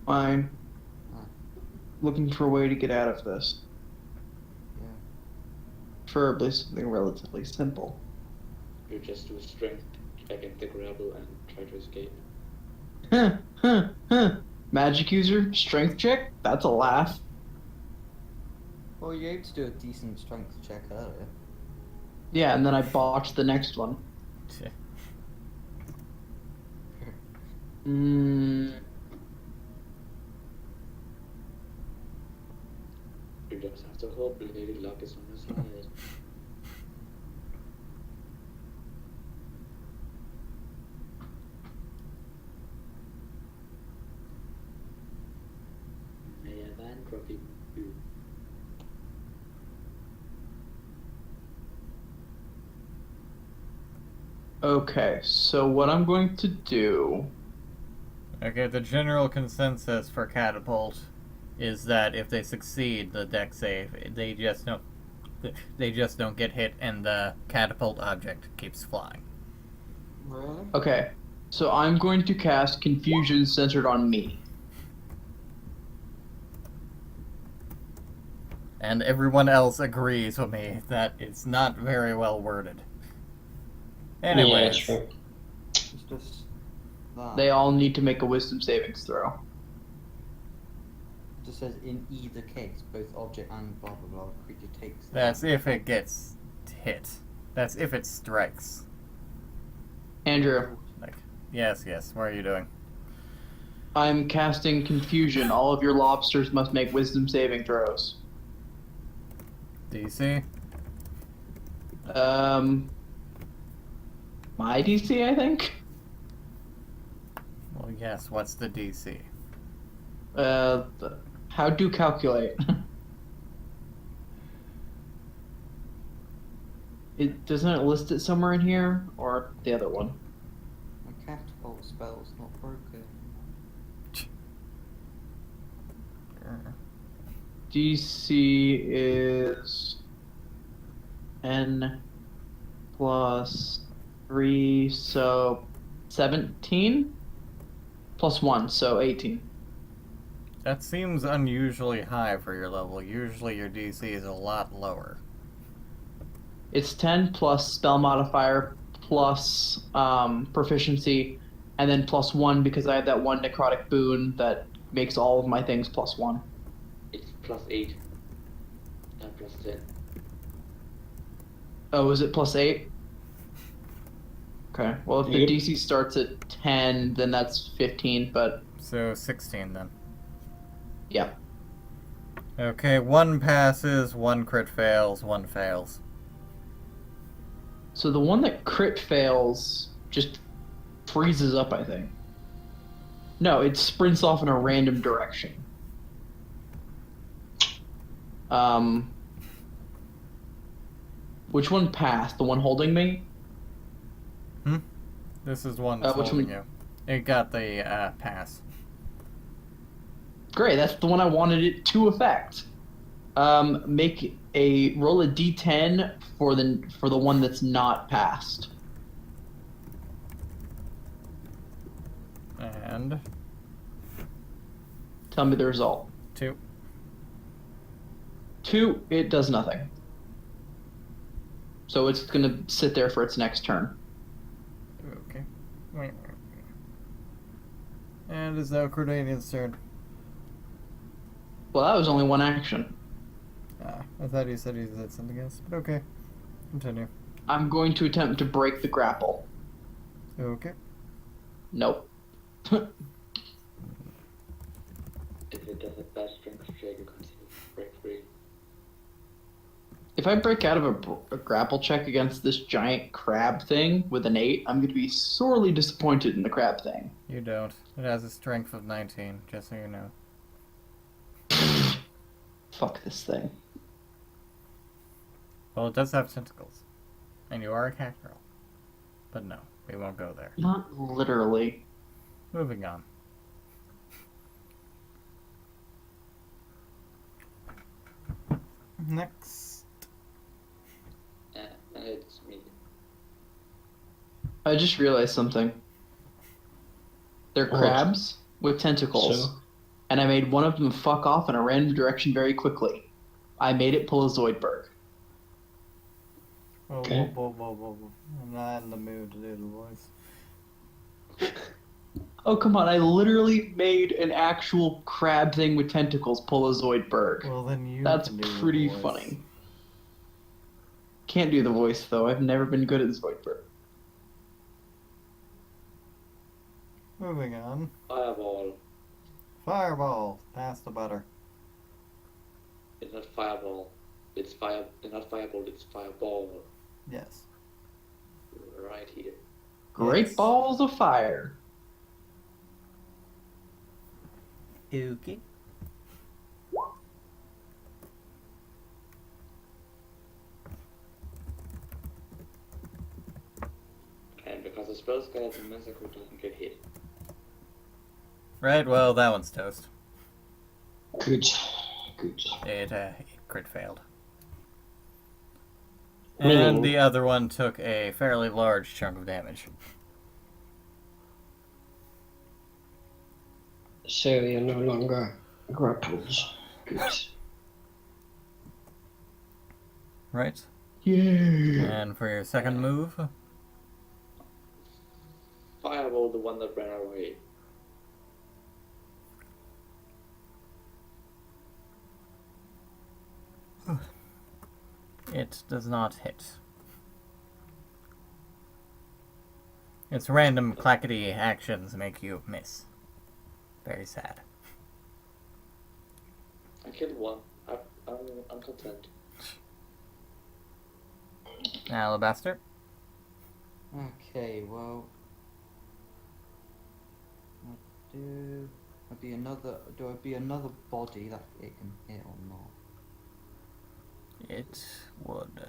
I'm Ah, looking for a way to get out of this. yeah. Preferably something relatively simple. You just do strength against the grapple and try to escape. Huh, huh, huh. Magic user, strength check? That's a laugh. Well, you able to do a decent strength check earlier. Yeah, and then I botched the next one. Mm, You just have to hope Lady Luck is on your side. May I bankruptcy you? okay, so what I'm going to do. Okay, the general consensus for catapult is that if they succeed the deck save, they just don't get hit, and the catapult object keeps flying. Really? Okay, so I'm going to cast Confusion centered on me. And everyone else agrees with me that it's not very well worded. Yeah, Anyways, true. It's just that. They all need to make a Wisdom savings throw. It just says in either case, both object and blah blah blah creature takes. the that's damage. if it gets hit. That's if it strikes. Andrew, Like, yes, what are you doing? I'm casting Confusion. All of your lobsters must make Wisdom saving throws. DC? My DC, I think? Well, yes, what's the DC? How do calculate? Doesn't it list it somewhere in here? Or the other one? A catapult spell's not broken. DC is N plus 3, so 17? Plus 1, so 18. That seems unusually high for your level. Usually your DC is a lot lower. It's 10 plus spell modifier plus proficiency, and then plus 1 because I have that one necrotic boon that makes all of my things plus 1. It's +8. Not +10. Oh, is it plus 8? Okay, well, if the Yep. DC starts at 10, then that's 15, but So 16 then. yeah. Okay, one passes, one crit fails, one fails. So the one that crit fails just freezes up, I think. No, it sprints off in a random direction. Which one passed? The one holding me? This is one that's Which holding one? you. It got the pass. Great, that's the one I wanted it to affect. Make a roll a d10 for the one that's not passed. And Tell me the result. 2. 2, it does nothing. So it's gonna sit there for its next turn. Okay. And it's now Cordanian's turn. Well, that was only one action. I thought he said he did something else, but okay. Continue. I'm going to attempt to break the grapple. Okay. Nope. If it does a bad strength check, you continue to break free. If I break out of a grapple check against this giant crab thing with an 8, I'm going to be sorely disappointed in the crab thing. You don't. It has a strength of 19, just so you know. Fuck this thing. Well, it does have tentacles. And you are a cat girl. But no, we won't go there. Not literally. Moving on. Next. It's me. I just realized something. They're What? crabs with tentacles. So? And I made one of them fuck off in a random direction very quickly. I made it pull a Zoidberg. Whoa, Okay. whoa. I'm not in the mood to do the voice. Oh, come on. I literally made an actual crab thing with tentacles pull a Zoidberg. Well, then you That's can do the pretty voice. funny. Can't do the voice, though. I've never been good at Zoidberg. Moving on. Fireball. Fireball. Pass the butter. It's not fireball. It's fire. It's not fireball. It's fireball. Yes. Right here. Great Yes. balls of fire. Okay. And because the spell skeleton massacre doesn't get hit. Right, well, that one's toast. Good. Good. It crit failed. Meaning- And the other one took a fairly large chunk of damage. So you're no longer grappled. Good. Right? Yeah. And for your second move, Fireball, the one that ran away. it does not hit. Its random clackety actions make you miss. Very sad. I killed one. I'm content. Alabaster? Okay, well, do I be another body that it can hit or not? It would.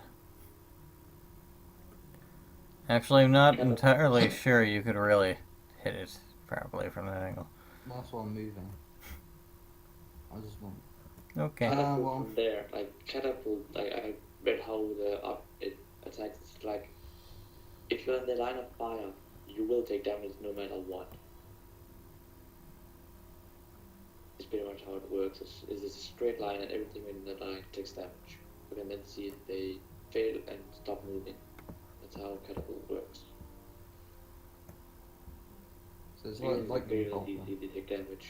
Actually, I'm not entirely sure you could really hit it properly from that angle. Well, that's why I'm moving. I just want. Okay. Catapult well- from there, like catapult. Like I read how it attacks. It's like if you're in the line of fire, you will take damage no matter what. It's pretty much how it works. It's a straight line, and everything in the line takes damage. You can then see if they fail and stop moving. That's how catapult works. So it's You like can lightning very bolt. then. easily take damage.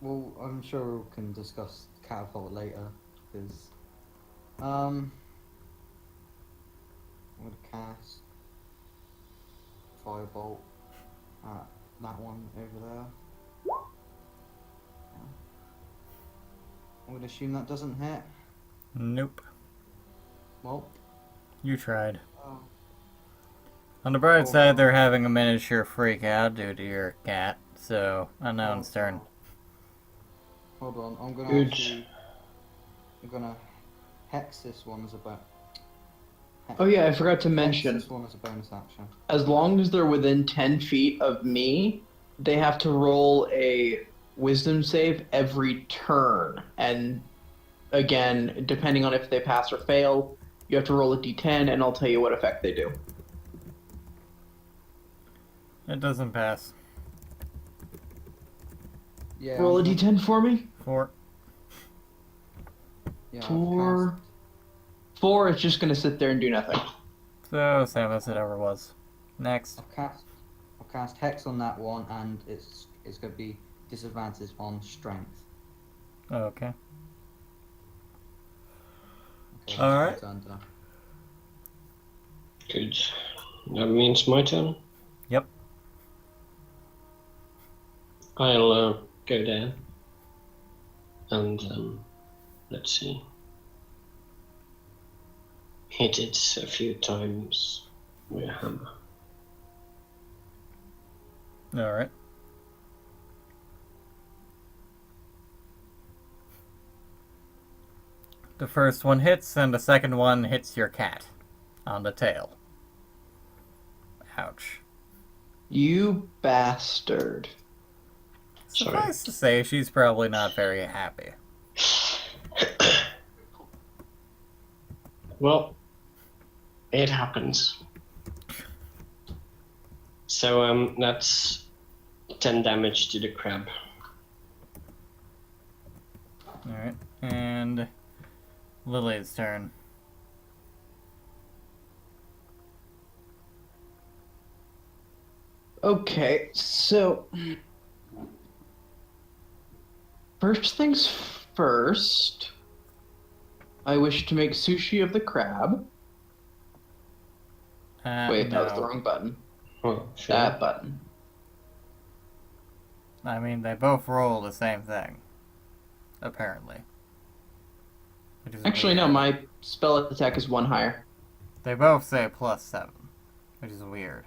Well, I'm sure we can discuss catapult later because I'm gonna cast firebolt at that one over there. I would assume that doesn't hit. Nope. Well, You tried. uh, On the bright Oh, side, God. they're having a miniature freak out due to your cat, so unknown's turn. hold on, I'm gonna Good. actually, I'm gonna hex this one as a Oh yeah, I forgot to hex mention. this one as a bonus action. As long as they're within 10 feet of me, they have to roll a wisdom save every turn. And again, depending on if they pass or fail, you have to roll a d10, and I'll tell you what effect they do. It doesn't pass. Yeah. Roll a I'm gonna- d10 for me. 4. Yeah, I've 4. cast- 4, it's just going to sit there and do nothing. So, same as it ever was. Next. I've cast hex on that one, and it's gonna be disadvantage on strength. Okay. Okay, Alright. it's my turn now. Good. That means my turn. Yep. I'll go there. and let's see, hit it a few times with a hammer. Alright. The first one hits, and the second one hits your cat on the tail. Ouch. You bastard. Sorry. Suffice to say, she's probably not very happy. Well, it happens. So that's 10 damage to the crab. Alright, and Lily's turn. Okay, so first things first, I wish to make sushi of the crab. Wait, that was the No. wrong button. Oh, sure. That button. I mean, they both roll the same thing. Apparently. Which is Actually, no, weird. my spell attack is 1 higher. They both say +7. Which is weird.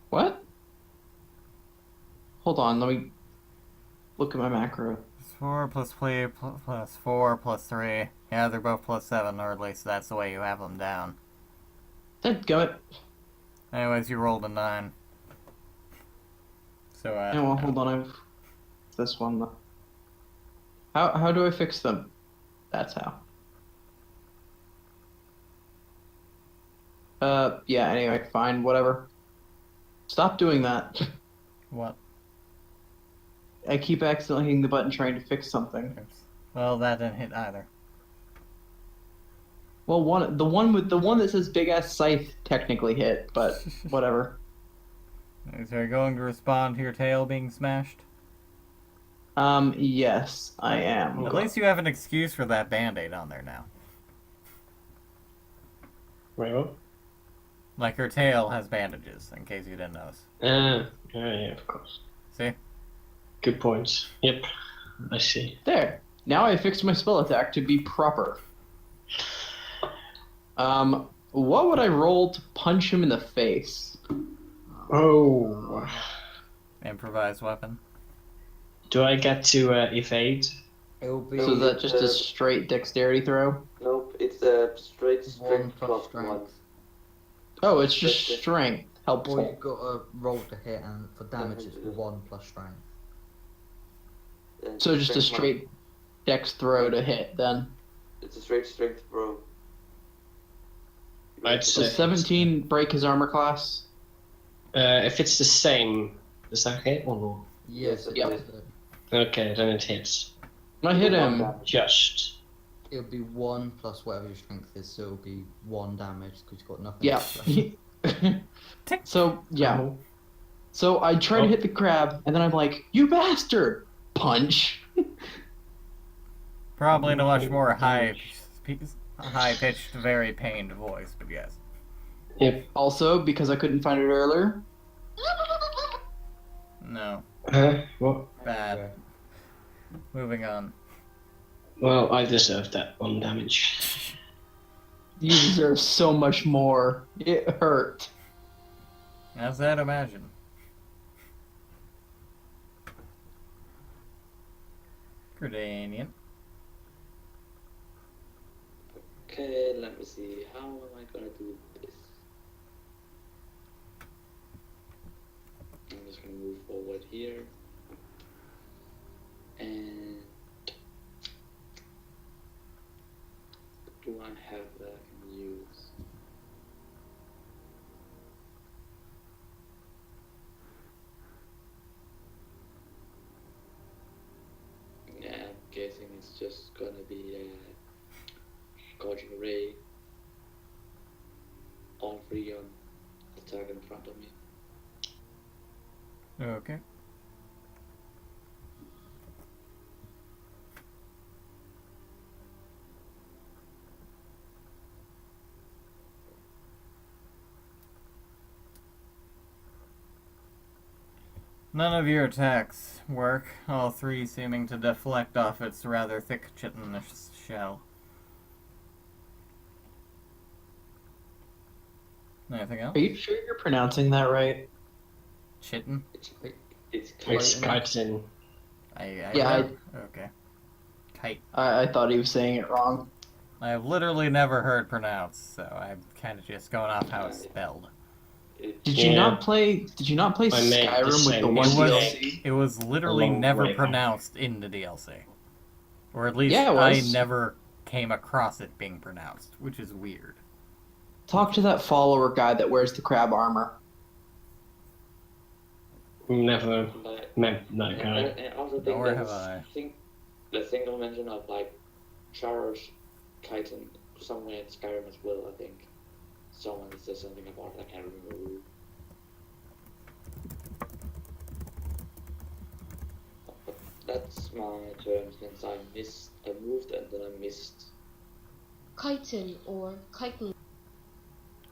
What? Hold on, let me look at my macro. +4 +3 +4 +3. Yeah, they're both +7, or at least that's the way you have them down. Dadgummit. Anyways, you rolled a 9. So, Yeah, well, hold on, I've this one though. How do I fix them? That's how. Yeah, anyway, fine, whatever. Stop doing that. What? I keep accidentally hitting the button trying to fix something. Oops. Well, that didn't hit either. Well, the one that says big ass scythe technically hit, but whatever. Is there going to respond to your tail being smashed? Yes, I am. At least you have an excuse for that band-aid on there now. Well, Like, her tail has bandages, in case you didn't notice. yeah, of course. See? Good points. Yep, I see. There. Now I fixed my spell attack to be proper. What would I roll to punch him in the face? Oh, Improvised weapon. do I get to evade? It'll be So is that just a straight dexterity throw? Nope, it's a straight 1 strength plus plus 1. strength. Oh, it's just That's it. strength. Well, Helpful. you've got to roll to hit, and for damage it's 1 plus strength. And So just a strength straight dex throw to hit then. one. It's a straight strength throw. I'd So say 17 break his armor class. if it's the same, does that hit or not? Yes, it Yep. is. Okay, then it hits. I hit him. Just. It'll be 1 plus whatever your strength is, so it'll be 1 damage because you've got nothing. Yeah. So yeah. Oh. So I try to hit the crab, and then I'm like, "You bastard!" Punch. Probably in a much more high-pitched, very pained voice, but yes. Yep. Also, because I couldn't find it earlier. No. What? Bad. Moving on. Well, I deserve that 1 damage. You deserve so much more. It hurt. As I'd imagine. Gradanian. Okay, let me see. How am I gonna do this? I'm just gonna move forward here. And do I have that I can use? Yeah, I'm guessing it's just gonna be Scorching Ray all free on the target in front of me. Okay. None of your attacks work, all three seeming to deflect off its rather thick chitinous shell. Anything else? Are you sure you're pronouncing that right? Chitin? It's It's chitin. chitin. Okay. Kite. I thought he was saying it wrong. I've literally never heard pronounced, so I'm kind of just going off how it's spelled. Did you not play? Did you not play I made the Skyrim with the same one mistake. DLC? It was literally long never way back. pronounced in the DLC. Or at least Yeah, it I was. never came across it being pronounced, which is weird. Talk to that follower guy that wears the crab armor. Never Like, met that guy. and I also think Nor that have I. the single mention of like Charles chitin somewhere in Skyrim as well. I think someone says something about it. I can't remember who. But that's my turn since I moved and then I missed. Chitin or chitin.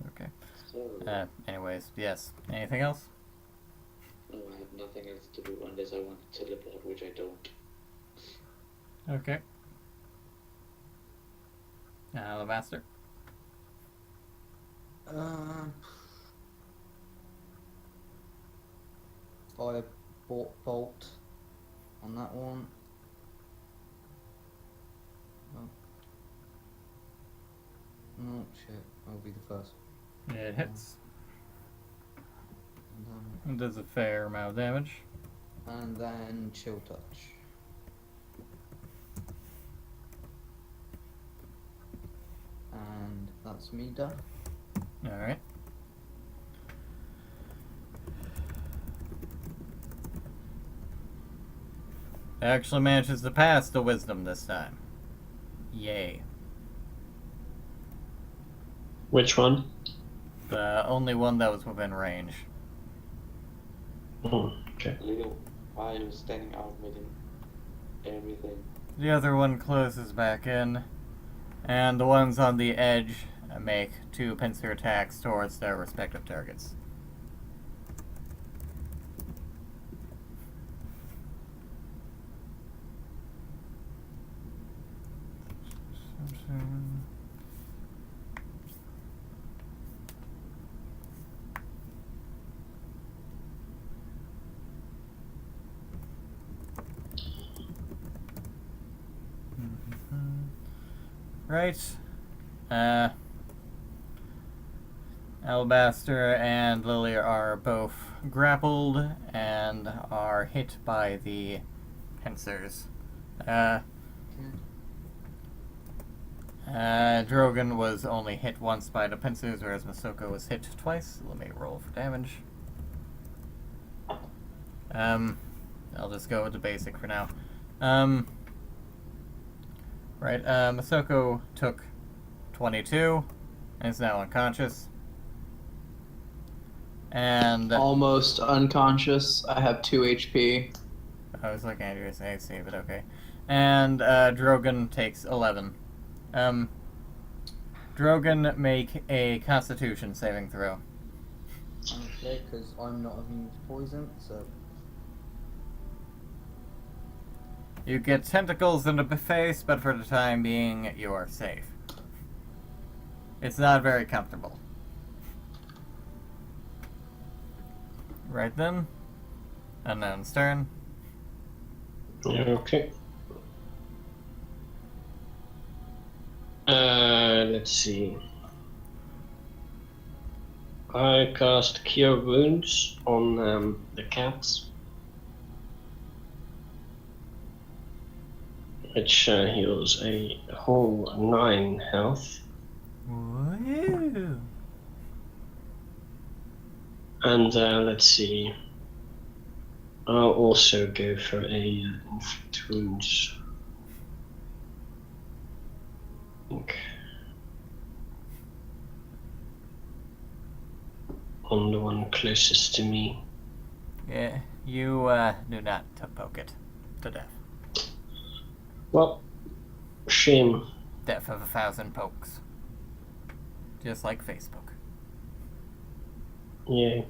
Okay. So Anyways, yes. Anything else? no, I have nothing else to do unless I want to teleport, which I don't. Okay. Alabaster. Fire bolt on that one. Oh. No, shit. I'll be the first. It hits. And It does a fair amount of damage. then chill touch. And that's me done. Alright. Actually manages to pass the wisdom this time. Yay. Which one? The only one that was within range. Oh, okay. Little while standing out within everything. The other one closes back in, and the ones on the edge make 2 pincer attacks towards their respective targets. Right. Alabaster and Lily are both grappled and are hit by the pincers. Drogon was only hit once by the pincers, whereas Masoko was hit twice. Let me roll for damage. I'll just go with the basic for now. Masoko took 22 and is now unconscious. And Almost unconscious. I have 2 HP. I was looking at your AC, but okay. And Drogon takes 11. Drogon, make a Constitution saving throw. Okay, because I'm not immune to poison, so. You get tentacles in the face, but for the time being, you are safe. It's not very comfortable. Right then. Unknown's turn. Okay. Let's see. I cast Cure Wounds on the cats, which heals a whole 9 health. Woo! And let's see. I'll also go for a inflict wounds. Okay. On the one closest to me. Yeah, you do not poke it to death. Well, shame. Death of 1,000 pokes. Just like Facebook. Yeah.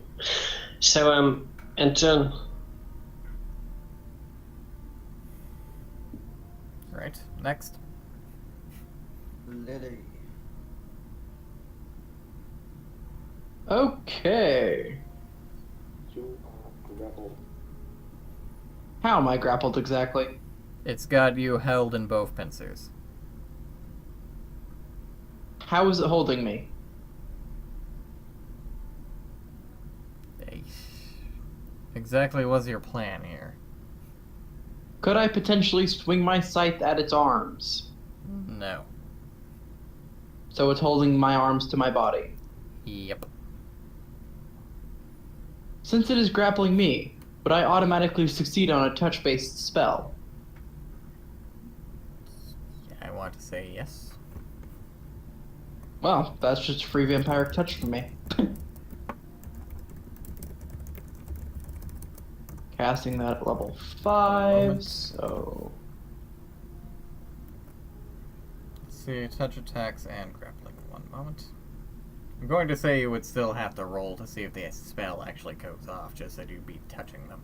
So, end turn. Right. Next. Lily. Okay. You are grappled. How am I grappled exactly? It's got you held in both pincers. How is it holding me? Exactly what's your plan here? Could I potentially swing my scythe at its arms? No. So it's holding my arms to my body. Yep. Since it is grappling me, would I automatically succeed on a touch-based spell? I want to say yes. Well, that's just free vampiric touch for me. Casting that at level 5, so... Let's see, touch attacks and grappling. One moment. I'm going to say you would still have to roll to see if the spell actually goes off, just that you'd be touching them.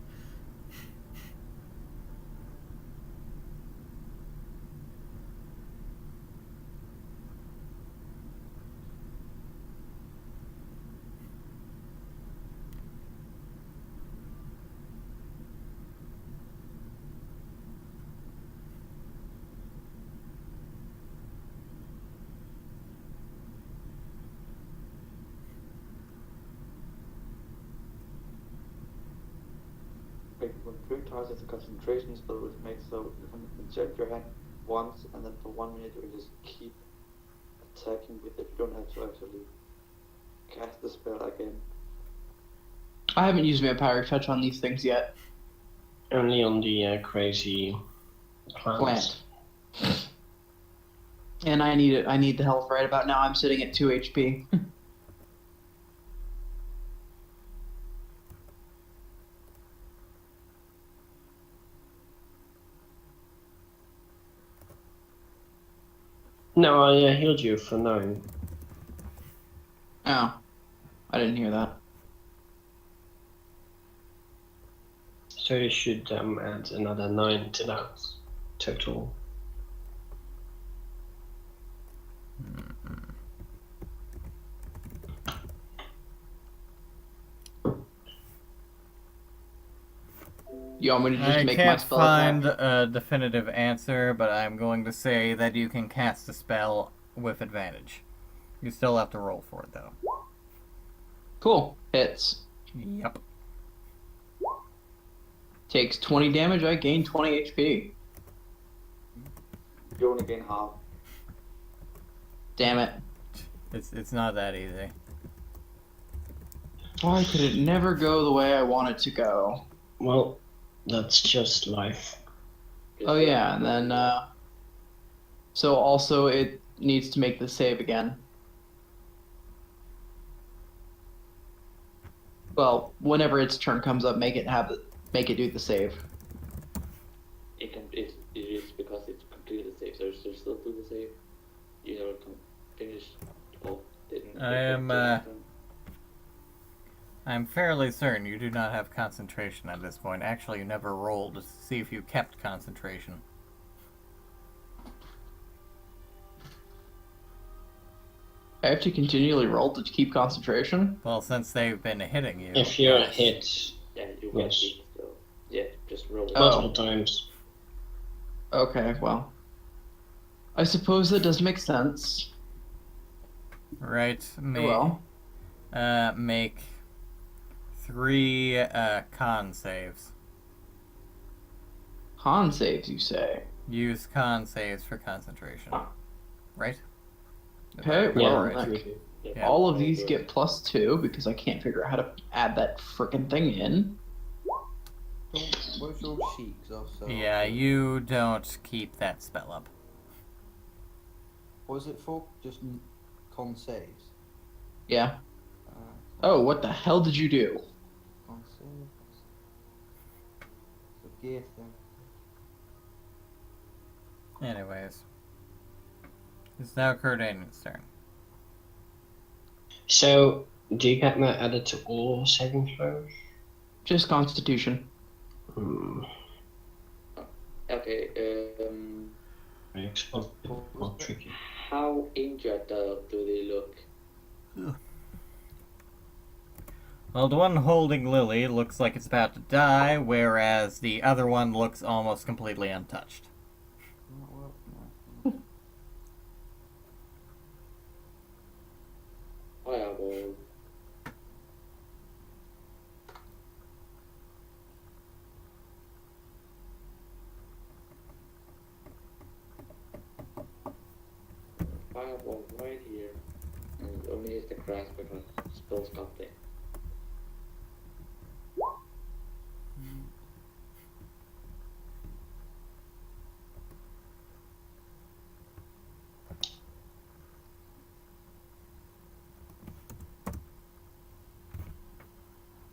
Like, when 3 targets a concentration spell, which makes so you can inject your hand once, and then for 1 minute you can just keep attacking with it. You don't have to actually cast the spell again. I haven't used vampiric touch on these things yet. Only on the crazy plants. Plant. And I need it. I need the health right about now. I'm sitting at 2 HP. No, I healed you for 9. Oh. I didn't hear that. So you should add another 9 to that total. You want me to just I make my can't spell find attack? a definitive answer, but I'm going to say that you can cast a spell with advantage. You still have to roll for it, though. Cool. Hits. Yep. Takes 20 damage, I gain 20 HP. You only gain half. Damn it. It's not that easy. Why could it never go the way I want it to go? Well, that's just life. Oh yeah, and then, so also it needs to make the save again. Well, whenever its turn comes up, make it do the save. It is because it's completed the save, so you still do the save. You never finish or didn't. I'm fairly certain you do not have concentration at this point. Actually, you never rolled to see if you kept concentration. I have to continually roll to keep concentration? Well, since they've been hitting you. If you're hit Yeah, you Yes. keep still. Yeah, just roll it. Oh. multiple times. Okay, well. I suppose that does make sense. Right. Well. Make 3 con saves. Con saves, you say? Use con saves for concentration. Right? Okay, Right. well, Yeah, like, Yeah. all of these get +2 because I can't figure out how to add that frickin' thing in. Where's your cheeks also? Yeah, you don't keep that spell up. What is it for? Just con saves. Yeah. Uh, Oh, what the hell did you do? con saves. It's a gear thing. Anyways. It's now Cordanian's turn. So, do you get that added to all saving throws? Just Constitution. Hmm. Okay, I expect it more tricky. How injured do they look? Well, the one holding Lily looks like it's about to die, whereas the other one looks almost completely untouched. Not work now. Fireball. Fireball right here. And only use the grass because spells got there.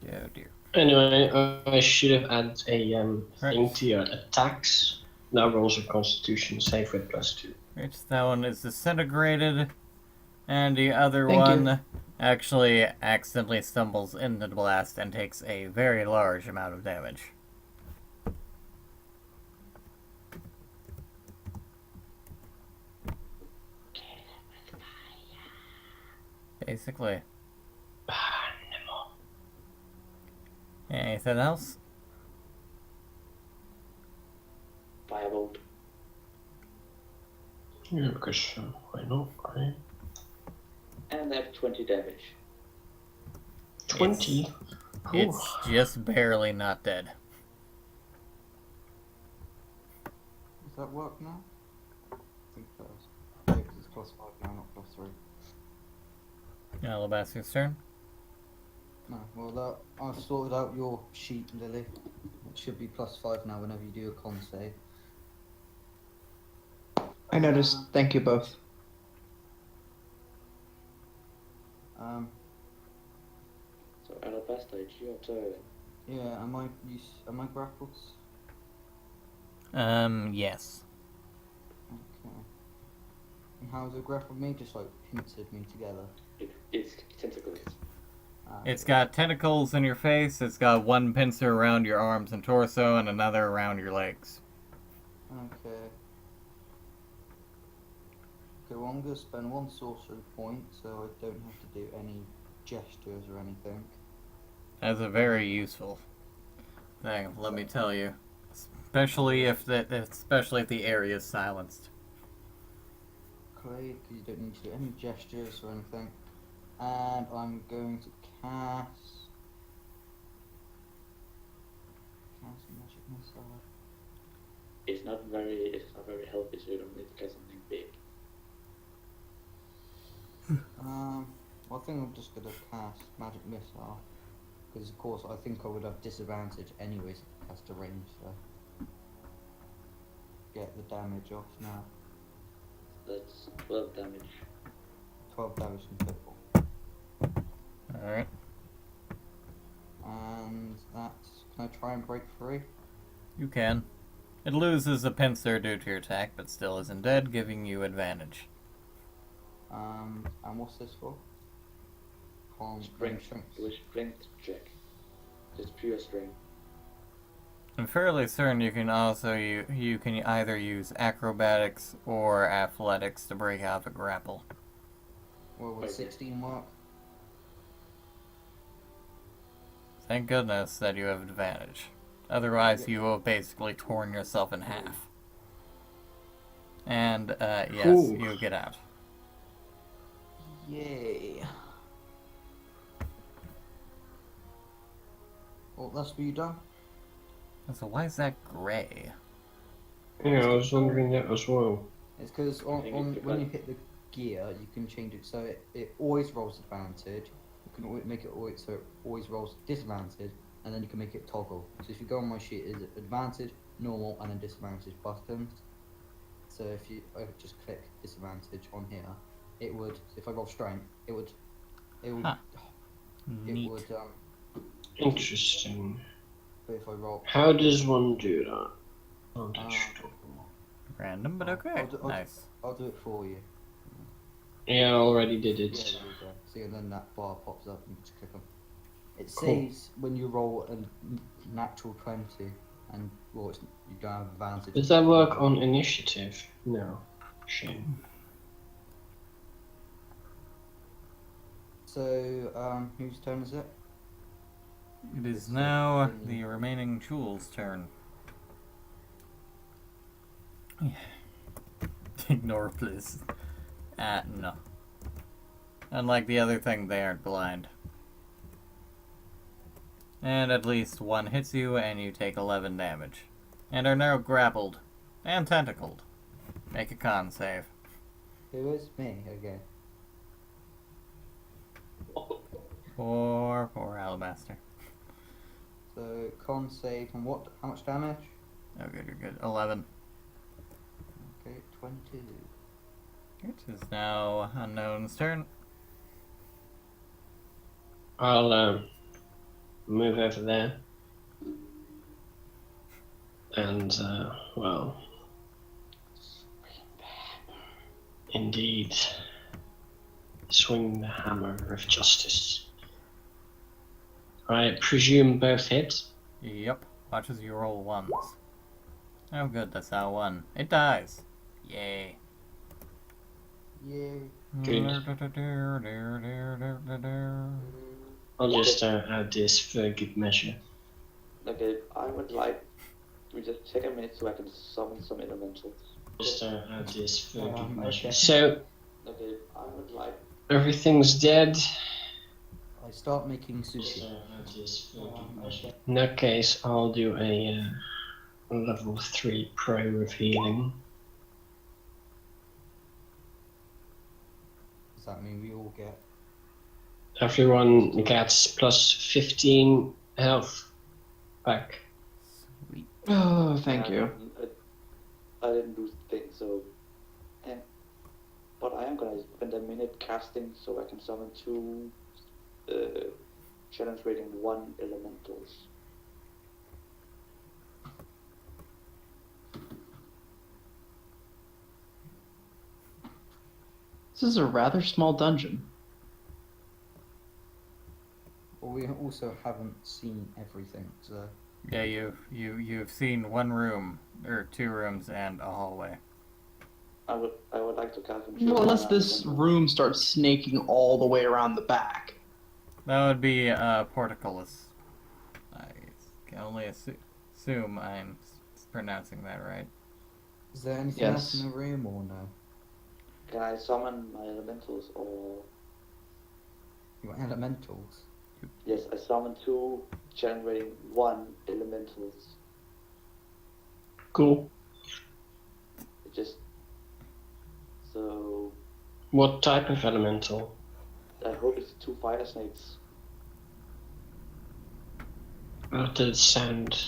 Oh dear. Anyway, I should have added a thing Right. to your attacks. Now rolls a Constitution save with +2. Which that one is disintegrated, and the other Thank you. one actually accidentally stumbles into the blast and takes a very large amount of damage. Basically. Anything else? Firebolt. Yeah, because why not, right? And they have 20 damage. 20? It's just barely not dead. Does that work now? I think it does. Yeah, because it's +5 now, not +3. Alabaster's turn. No, well, that I've sorted out your sheet, Lily. It should be +5 now whenever you do a con save. I noticed. Thank you both. So Alabaster, it's your turn. Yeah, am I grappled? Yes. Okay. And how does it grapple me? Just like pincered me together. It's tentacles. It's got tentacles in your face, it's got one pincer around your arms and torso, and another around your legs. Okay. Okay, well I'm gonna spend 1 sorcery point, so I don't have to do any gestures or anything. That's a very useful thing, let me tell you. Especially if the area is silenced. Okay, because you don't need to do any gestures or anything. And I'm going to cast magic missile. It's not very healthy, so you don't need to get something big. Well, I think I'm just gonna cast magic missile because, of course, I think I would have disadvantage anyways if I cast a range. So get the damage off now. That's 12 damage. 12 damage in total. Alright. And that's. Can I try and break free? You can. It loses a pincer due to your attack, but still isn't dead, giving you advantage. And what's this for? Strength. It was strength check. Just pure strength. I'm fairly certain you can also you can either use acrobatics or athletics to break out of a grapple. Well, would Okay. 16 work? Thank goodness that you have advantage. Otherwise, you will have basically torn yourself in half. And, yes, Ooh. you get out. Yay. Well, that's for you done. So why is that gray? Yeah, I was wondering that as well. It's because I think it's when you because- hit the gear, you can change it so it always rolls advantage. You can make it always so it always rolls disadvantage, and then you can make it toggle. So if you go on my sheet, it's advantage, normal, and then disadvantage buttons. So if you just click disadvantage on here, it would. If I roll strength, it would. Huh. It Neat. would. Interesting. But if I roll. How does one do that? Oh, that's Uh, stupid. Random, but okay. Nice. I'll do it for you. Yeah, I already did Yeah, it. there we go. See, and then that bar pops up and you just click on. It Cool. says when you roll a natural 20, and well, you don't have advantage. Does that work on initiative? No. Shame. So, whose turn is it? It is now the remaining Chul's turn. Ignore, please. No. Unlike the other thing, they aren't blind. And at least one hits you, and you take 11 damage. And are now grappled. And tentacled. Make a con save. Who is me? Okay. Poor Alabaster. So con save from what? How much damage? Oh, good, you're good. 11. Okay, 22. It is now Unknown's turn. I'll move over there. And, well... Indeed. Swing the hammer of justice. I presume both hit. Yep. Watch as you roll ones. Oh good, that's now 1. It dies. Yay. Yay. Good. I'll just add this for good measure. Okay, I would like to just take a minute so I can summon some elementals. Just add this for good measure. Okay. So, Okay, I would like. everything's dead. I start making sushi. Okay. In that case, I'll do a level 3 pro of healing. Does that mean we all get? Everyone gets plus 15 health back. Sweet. Oh, thank you. I didn't do things, so. But I am gonna spend a minute casting so I can summon 2 challenge rating 1 elementals. This is a rather small dungeon. Well, we also haven't seen everything, so. Yeah, you've seen 1 room, or 2 rooms, and a hallway. I would like to cast. Well, unless this room starts snaking all the way around the back. That would be Portcullis. I can only assume I'm pronouncing that right. Is there anything Yes. else in the room or no? Can I summon my elementals or? You want elementals? Yes, I summon 2 challenge rating 1 elementals. Cool. It just. So What type of elemental? I hope it's 2 fire snakes. That does sound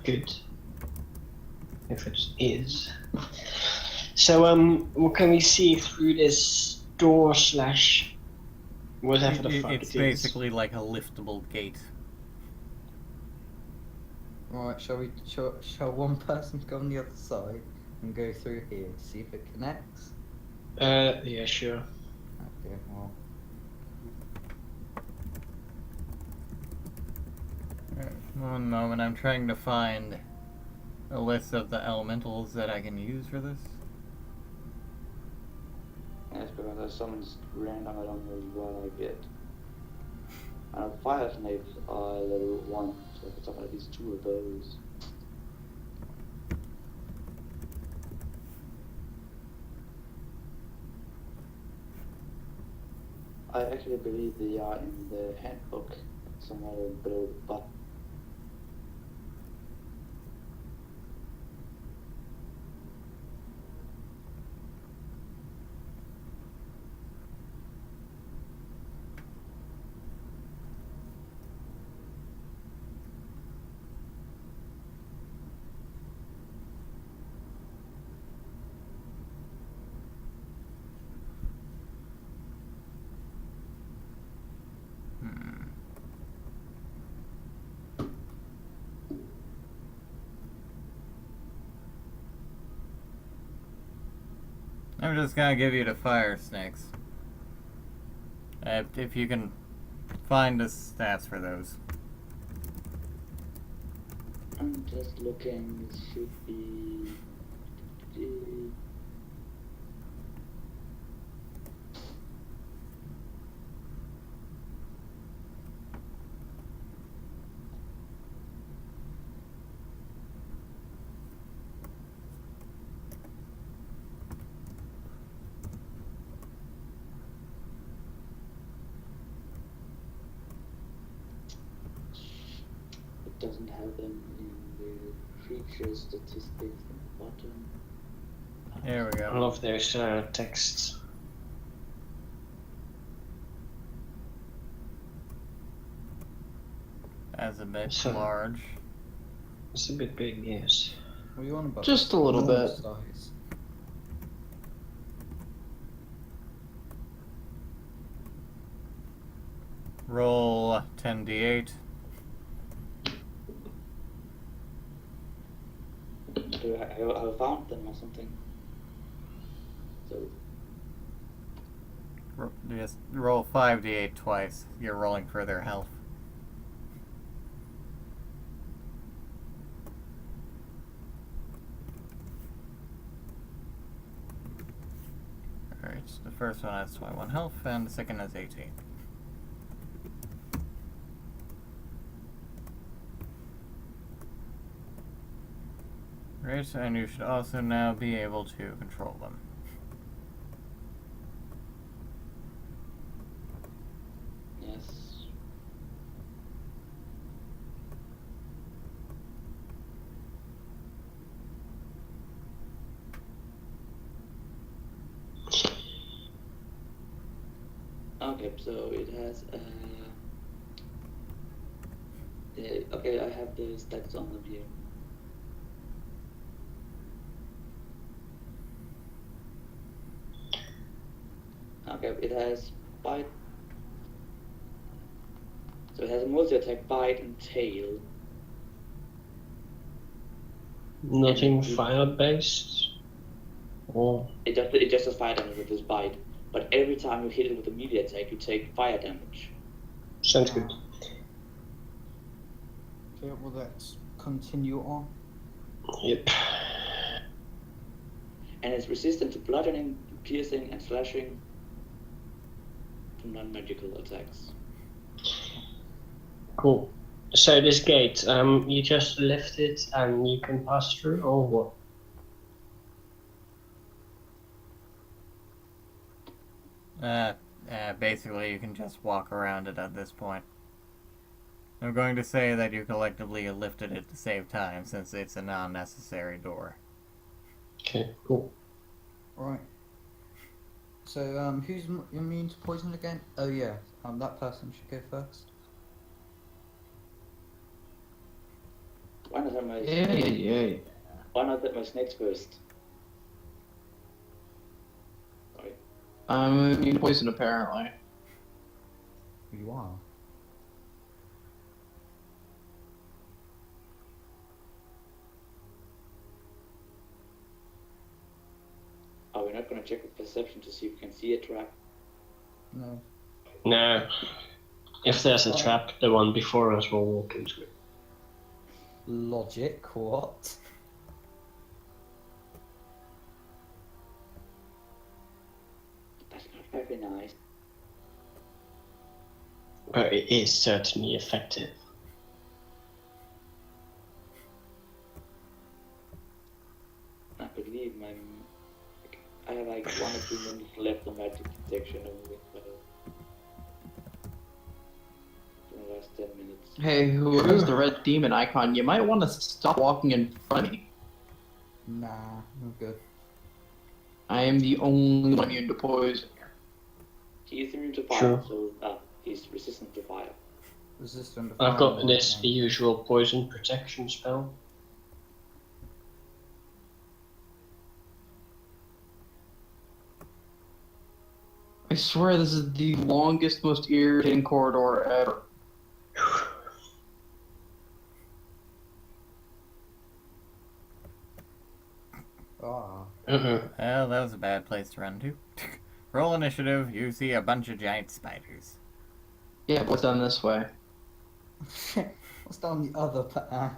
good. If it is. So, what can we see through this door slash whatever the fuck It's it is? basically like a liftable gate. Alright, shall one person go on the other side and go through here to see if it connects? Yeah, sure. Okay, well. One moment, I'm trying to find a list of the elementals that I can use for this. Yes, because I summon random, I don't know what I get. And fire snakes are level 1, so I can summon at least 2 of those. I actually believe they are in the handbook somewhere below the button. I'm just gonna give you the fire snakes. If you can find the stats for those. I'm just looking. It should be. It doesn't have them in the creature statistics at the bottom. Here we I go. love those texts. That's a bit So- large. It's a bit big, yes. What are you on about? Just a little Normal bit. size. Roll 10d8. I found them or something. So Just roll 5d8 twice. You're rolling for their health. Alright, the first one has 21 health, and the second has 18. Right, and you should also now be able to control them. yes. Okay, so it has okay, I have the stats on them here. Okay, it has bite. So it has a multi-attack, bite, and tail. Nothing fire-based? Or... It just has fire damage with this bite. But every time you hit it with a melee attack, you take fire damage. Sounds good. Okay, well let's continue on. Yep. And it's resistant to bludgeoning, piercing, and slashing from non-magical attacks. Cool. So this gate, you just lift it and you can pass through, or what? Basically, you can just walk around it at this point. I'm going to say that you collectively lifted it to save time, since it's a non-necessary door. Okay, cool. Right. So, who's immune to poison again? Oh yeah, that person should go first. Why not have my Yeah. Why not have my snakes first? Sorry. I'm immune to poison apparently. You are. Are we not gonna check with perception to see if we can see a trap? No. No. If there's a trap, the one before us will walk into it. Logic, what? That's not very nice. But it is certainly effective. I believe I have like 1 or 2 minutes left on magic detection with the last 10 minutes. Hey, whoever's the red demon icon, you might want to stop walking in front of me. Nah, I'm good. I am the only one immune to poison here. He is immune to fire, Sure. so he's resistant to fire. Resistant to I've fire got this lightning. usual poison protection spell. I swear this is the longest, most irritating corridor ever. Ah. Well, that was a bad place to run to. Roll initiative, you see a bunch of giant spiders. Yeah, what's done this way? What's down the other path?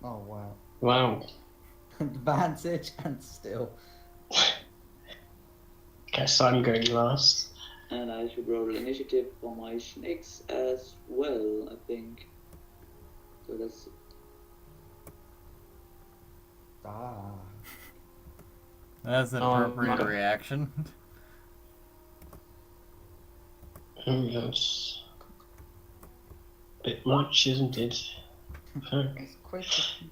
Oh wow. Wow. Advantage and still. Guess I'm going last. And I should roll initiative for my snakes as well, I think. So that's Ah. That's an appropriate reaction. That's a bit much, isn't it? It's quite a few.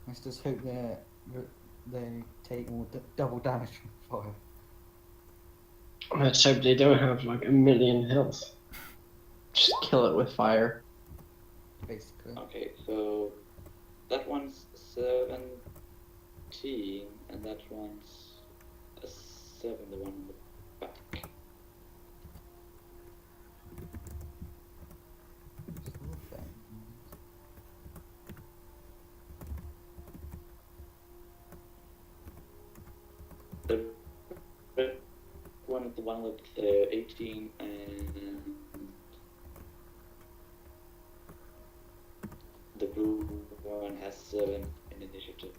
Let's just hope they take more double damage from fire. Let's hope they don't have like 1,000,000 health. Just kill it with fire. Basically. okay. So that one's 17, and that one's a 7. The one on the back. The red one is the one with 18, and the blue one has 7 in initiative.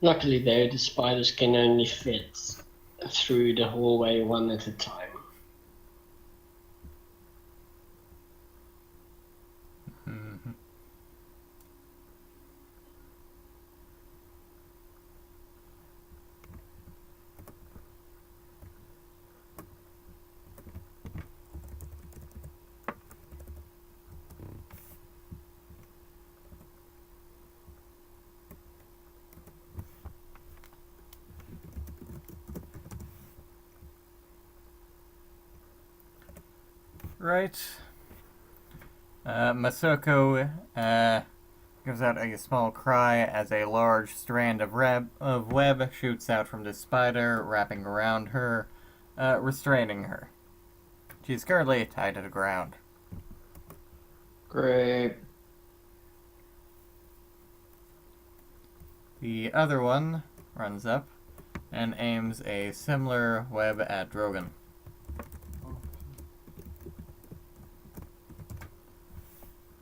Luckily though, the spiders can only fit through the hallway one at a time. Mhm. Right. Masoko gives out a small cry as a large strand of web shoots out from the spider, wrapping around her, restraining her. She's currently tied to the ground. Great. The other one runs up and aims a similar web at Drogon.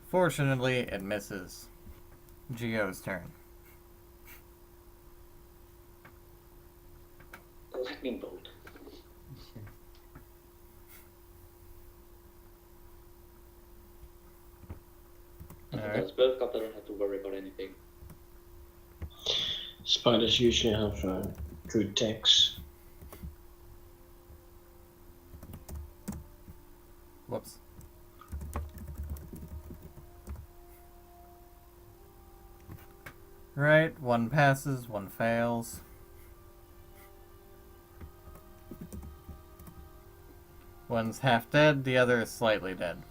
Fortunately, it misses. Geo's turn. Lightning bolt. And Alright. those both up, I don't have to worry about anything. Spiders usually have good techs. Whoops. Right, one passes, one fails. One's half dead, the other is slightly dead.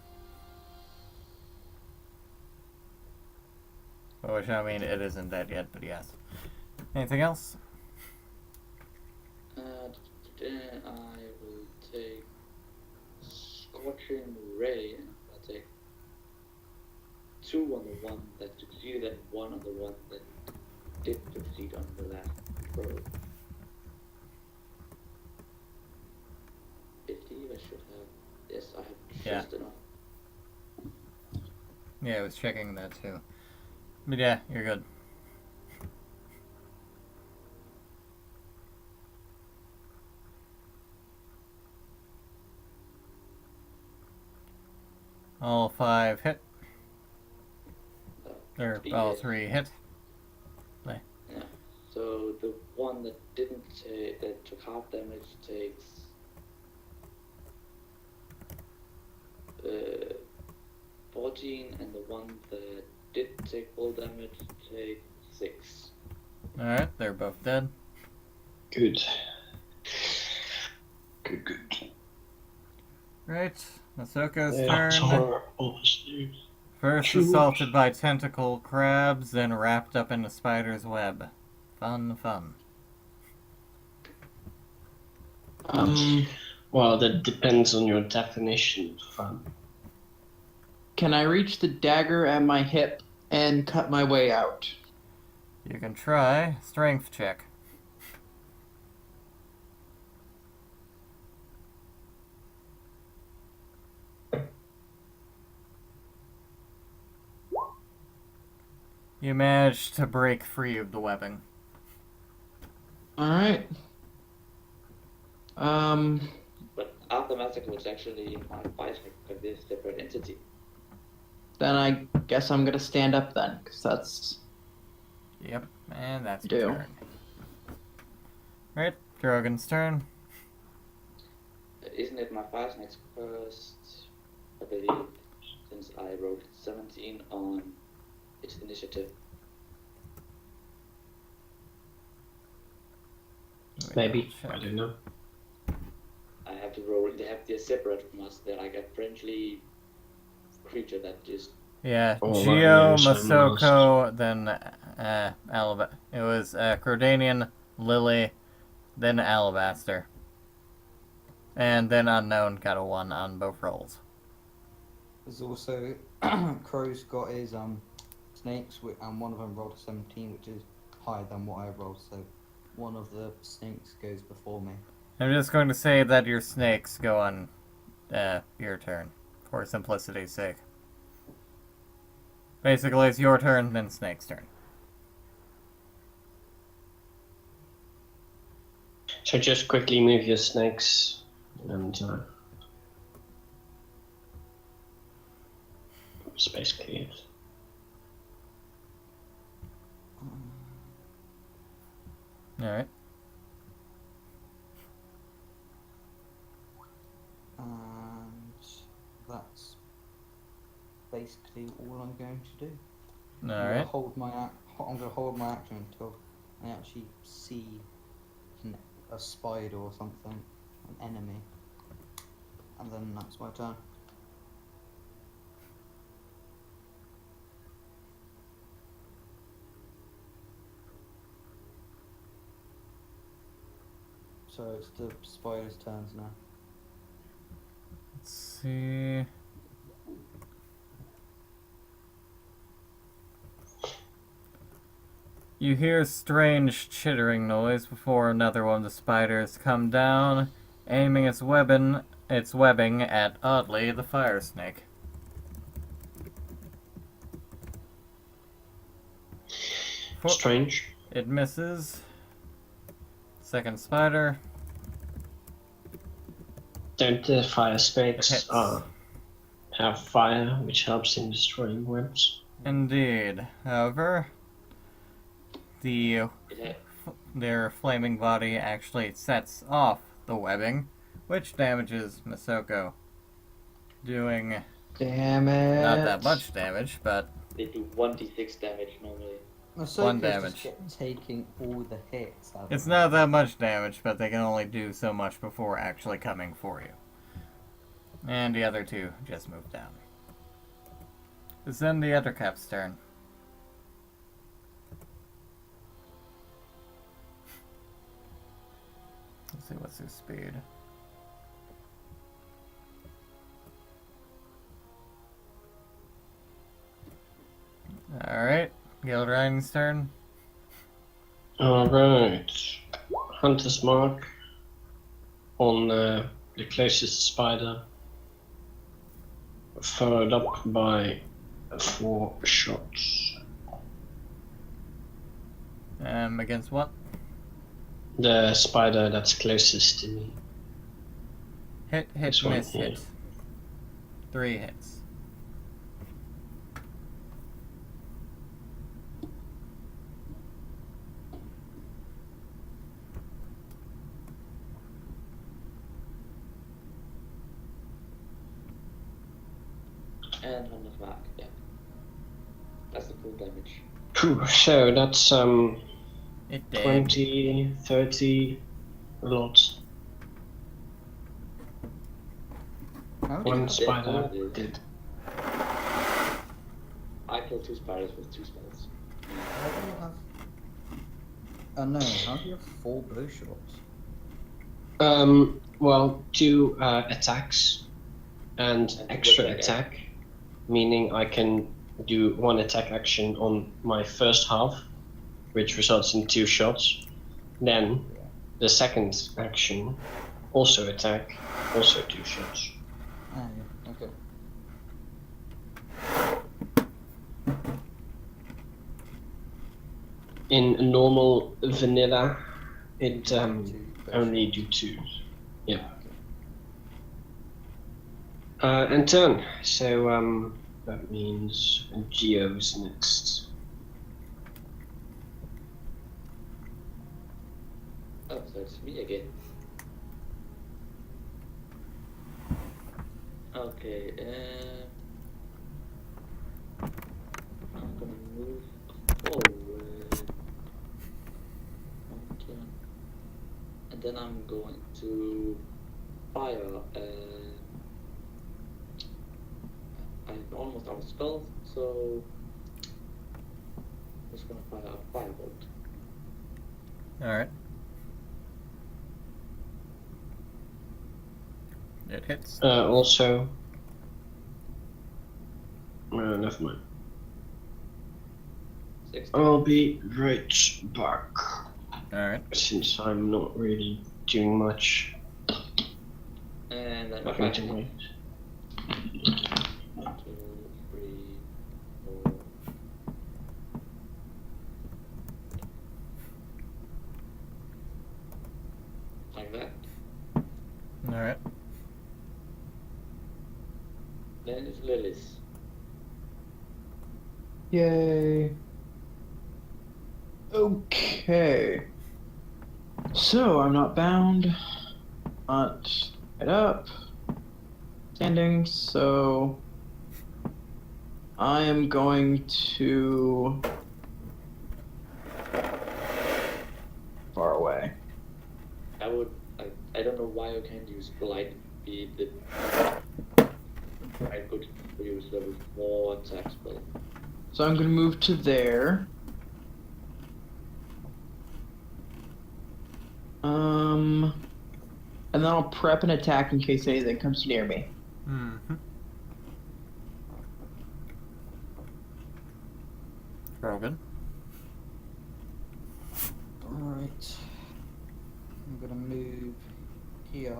Which, I mean, it isn't dead yet, but yes. Anything else? Then I will take Scorching Ray, and I'll take 2 on the one that succeeded and 1 on the one that did succeed on the last roll. 50, I should have. Yes, I have just enough. Yeah, I was checking that too. But yeah, you're good. All 5 hit. Or all 3 hit. Yeah. So the one that didn't that took half damage takes 14, and the one that did take full damage, take 6. Alright, they're both dead. Good. Good. Right, Masoko's Yeah, it's turn. horrible. Dude. First Shoot. assaulted by tentacle crabs, then wrapped up in a spider's web. Fun. Well, that depends on your definition of fun. Can I reach the dagger at my hip and cut my way out? You can try. Strength check. You managed to break free of the webbing. Alright. But after Massacre was actually my bicycle because they're a separate entity. Then I guess I'm gonna stand up then, because that's... Yep, and that's Do. your turn. Right, Drogon's turn. Isn't it my fire snakes first? I believe, since I rolled 17 on its initiative. Maybe. Check. I don't know. I have to roll. They're separate from us. They're like a friendly creature that just. Yeah, Oh, Geo, right, yes, I'm Masoko, then it was Crodanian, Lily, then Alabaster. And then Unknown got a 1 on both rolls. There's also Crow's got his snakes, and one of them rolled a 17, which is higher than what I rolled. So one of the snakes goes before me. I'm just going to say that your snakes go on your turn, for simplicity's sake. Basically, it's your turn, then Snake's turn. So just quickly move your snakes and that's basically it. Alright. And that's basically all I'm going to do. I'm gonna Alright. I'm gonna hold my action until I actually see a spider or something, an enemy, and then that's my turn. So it's the spider's turns now. Let's see. You hear a strange chittering noise before another one of the spiders come down, aiming its webbing at, oddly, the fire snake. Strange. It misses. Second spider. Don't the fire snakes Hits. have fire, which helps in destroying webs? Indeed. However, their flaming body actually sets off the webbing, which damages Masoko, doing Damn it. not that much damage, but They do 1d6 damage normally. One damage. Just taking all the hits. it's not that much damage, but they can only do so much before actually coming for you. And the other two just moved down. It's then the other cap's turn. Let's see what's his speed. Alright, Gildrain's turn. Alright. Hunter's mark on the closest spider, followed up by 4 shots. Against what? The spider that's closest to me. Hit, This one miss, here. hit. 3 hits. And on the mark, yeah. That's has the full damage. Phew, so that's It did. 20, 30, a lot. How One did spider did. I killed 2 spiders with 2 spells. how do you have? Oh no, how do you have 4 bow shots? Well, 2 attacks and And extra what attack, meaning I can do 1 attack action on my first half, which results in 2 shots. Then the second action, also attack, also 2 shots. Ah, yeah, okay. In normal vanilla, it 2 bow only shots. do 2. Yeah. Okay. And turn. So that means Geo's next. Oh, so it's me again. Okay, I'm gonna move forward. One turn. And then I'm going to fire. I'm almost out of spells, so I'm just gonna fire a firebolt. Alright. It hits. Also, never mind. 16. I'll be right back Alright. since I'm not really doing much. And then Having to wait. 1, 2, 3, 4. Like that. Alright. Then it's Lily's. Yay. Okay. So I'm not bound. Not tied up. Standing, so I am going to far away. I don't know why you can't use Blight Speed. I could use level 4 attack spell. So I'm gonna move to there. And then I'll prep an attack in case anything comes near me. Mm-hmm. Rogan. Alright. I'm gonna move here.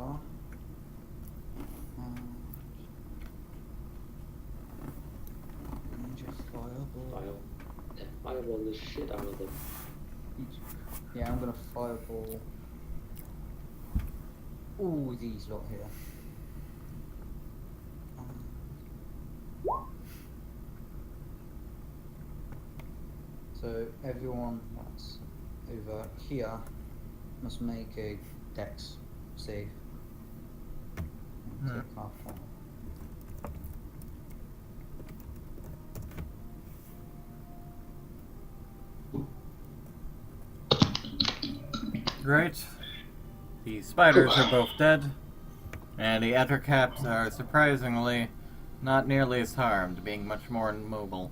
And just fireball. Fireball the shit out of them. Yeah, I'm gonna fireball all these lot here. So everyone that's over here must make a dex save. Take half damage. Great. The spiders are both dead, and the ettercaps are surprisingly not nearly as harmed, being much more immobile.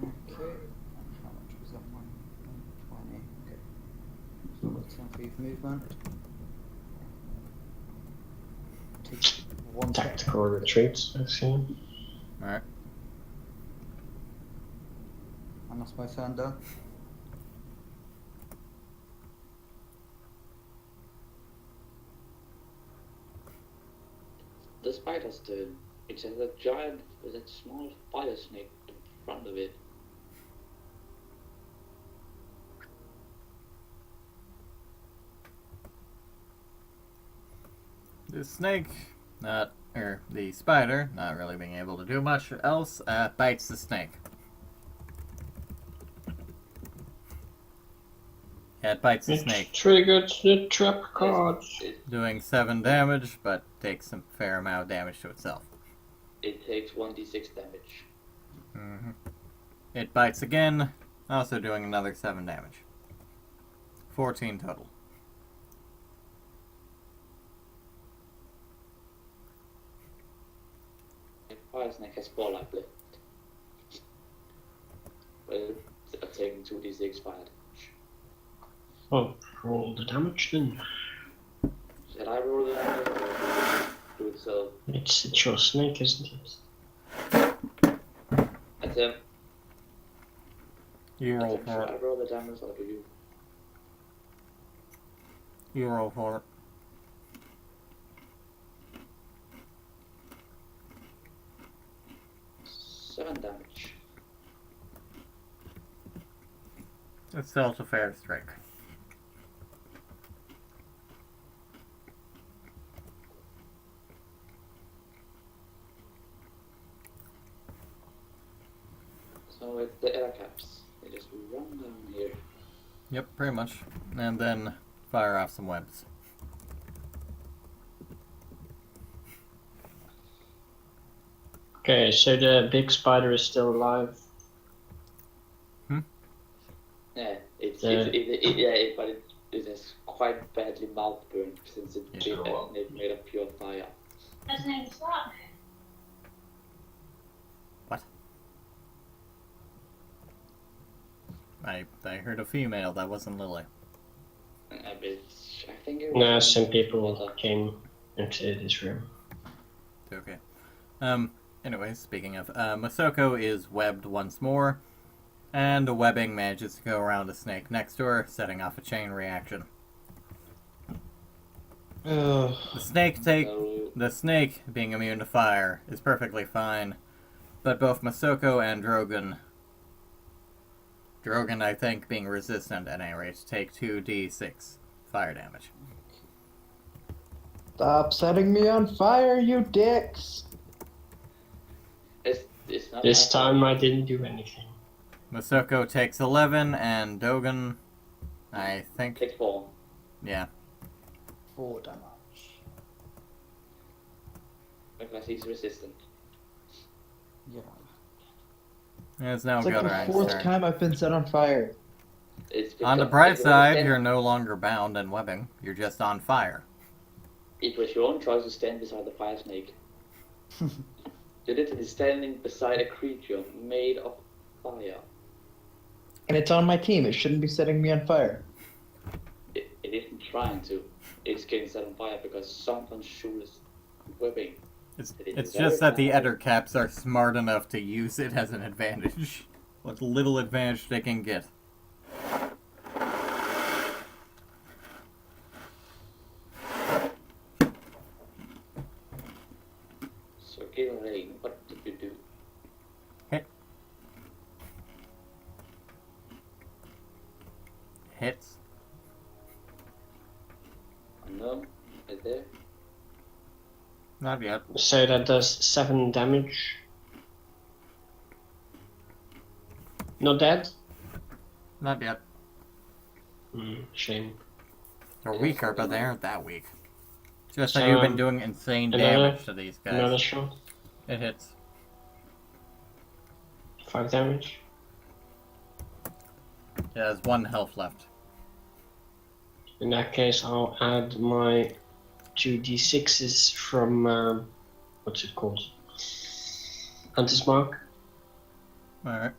Okay. And how much was that one? 120. Okay. So what's time for you for movement? Take 1 step. Tactical retreat, I assume. Alright. And that's my turn done. The spider's turn. It has a giant with a small fire snake in front of it. The snake, the spider, not really being able to do much else, bites the snake. Yeah, it bites the snake, Triggers the trap cards. doing 7 damage, but takes some fair amount of damage to itself. It takes 1d6 damage. Mm-hmm. It bites again, also doing another 7 damage. 14 total. Fire snake has 4 life left. Well, I'm taking 2d6 fire damage. Oh, roll the damage then. Should I roll the damage or do it so? It's your snake, isn't it? Attempt. You roll Should for I it. roll the damage or do you? You roll for it. Seven damage. It's still a fair strike. So it's the air caps. They just run down here. Yep, pretty much. And then fire off some webs. Okay, so the big spider is still alive. Yeah, but it is quite badly mouth burned since it's made of pure fire. His name's what? What? I heard a female, that wasn't Lily. I think it was. No, some people came into this room. Okay. Anyways, speaking of, Masoko is webbed once more, and the webbing manages to go around the snake next to her, setting off a chain reaction. The snake, being immune to fire, is perfectly fine, but both Masoko and Drogon, I think, being resistant at any rate, take 2d6 fire damage. Stop setting me on fire, you dicks! It's not This time I didn't do anything. Masoko takes 11, and Dogen, I think, Take 4. yeah. 4 damage. Because he's resistant. Yeah. It's now It's like the Godarine's 4th turn. time I've been set on fire. On the bright side, you're no longer bound and webbing. You're just on fire. It was your own choice to stand beside the fire snake. You literally standing beside a creature made of fire. And it's on my team. It shouldn't be setting me on fire. It isn't trying to. It's getting set on fire because someone's shoe is whipping. It's just that the Ettercaps are smart enough to use it as an advantage. What little advantage they can get. So Gilrain, what did you do? Hit. Hits. No, right there. Not yet. So that does 7 damage. Not dead? Not yet. Shame. They're weaker, but they aren't that weak. Just that So, you've been doing insane damage to these Another guys. shot. It hits. 5 damage. It has 1 health left. In that case, I'll add my 2d6s from, what's it called? Hunter's Mark. Alright.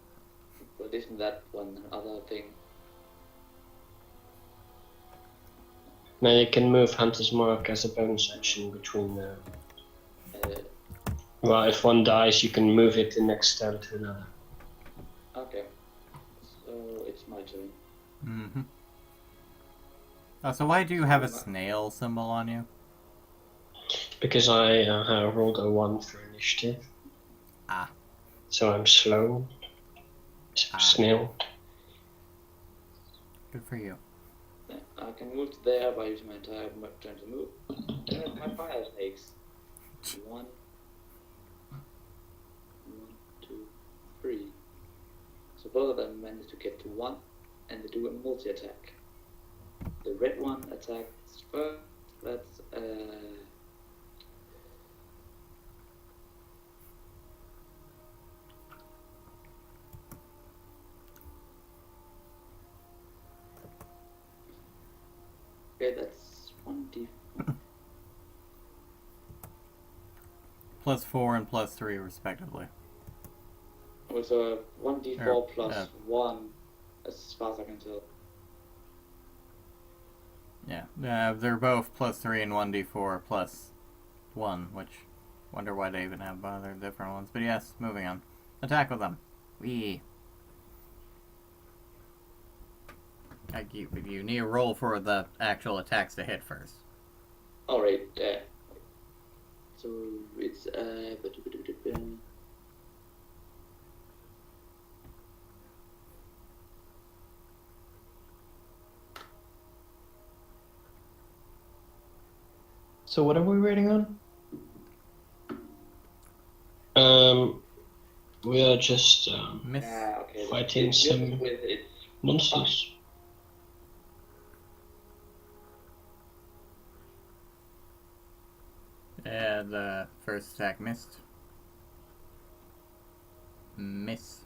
But isn't that one other thing? Now you can move Hunter's Mark as a bonus action between well, if one dies, you can move it the next turn to another. Okay. So it's my turn. Mm-hmm. Oh, so why do you have a snail symbol on you? Because I rolled a 1 for initiative. Ah. So I'm slow. Snail. Good for you. Yeah, I can move to there by using my entire turn to move. And my fire snakes. 1, 2, 3. So both of them manage to get to 1, and they do a multi-attack. The red one attacks first. That's Okay, that's 1d. +4 and +3 respectively. Also 1d4 Or, plus 1, as far as I can tell. Yeah, they're both +3 and 1d4 +1, which wonder why they even have other different ones. But yes, moving on. Attack with them. Wee. You need to roll for the actual attacks to hit first. Alright, so it's So what are we rating on? We are just Miss. okay. fighting It's just some with its monsters. The first attack missed. Miss.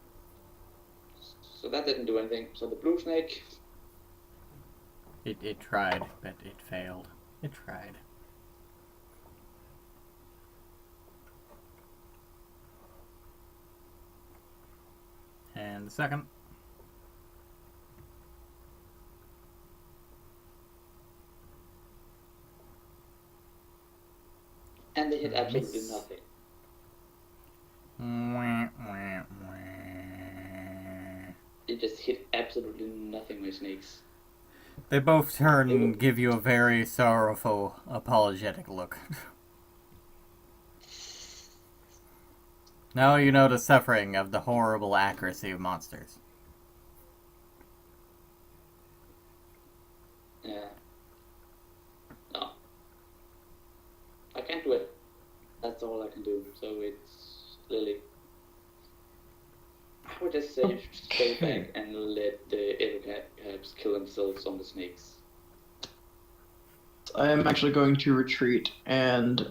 So that didn't do anything. So the blue snake. It tried, but it failed. It tried. And the second. And they hit absolutely Miss. nothing. Wah, wah, wah. It just hit absolutely nothing with snakes. They both turn and give you a very sorrowful, apologetic look. Now you know the suffering of the horrible accuracy of monsters. Yeah. No. I can't do it. That's all I can do. So it's Lily. I would just say stay back and let the Edocaps kill themselves on the snakes. I am actually going to retreat and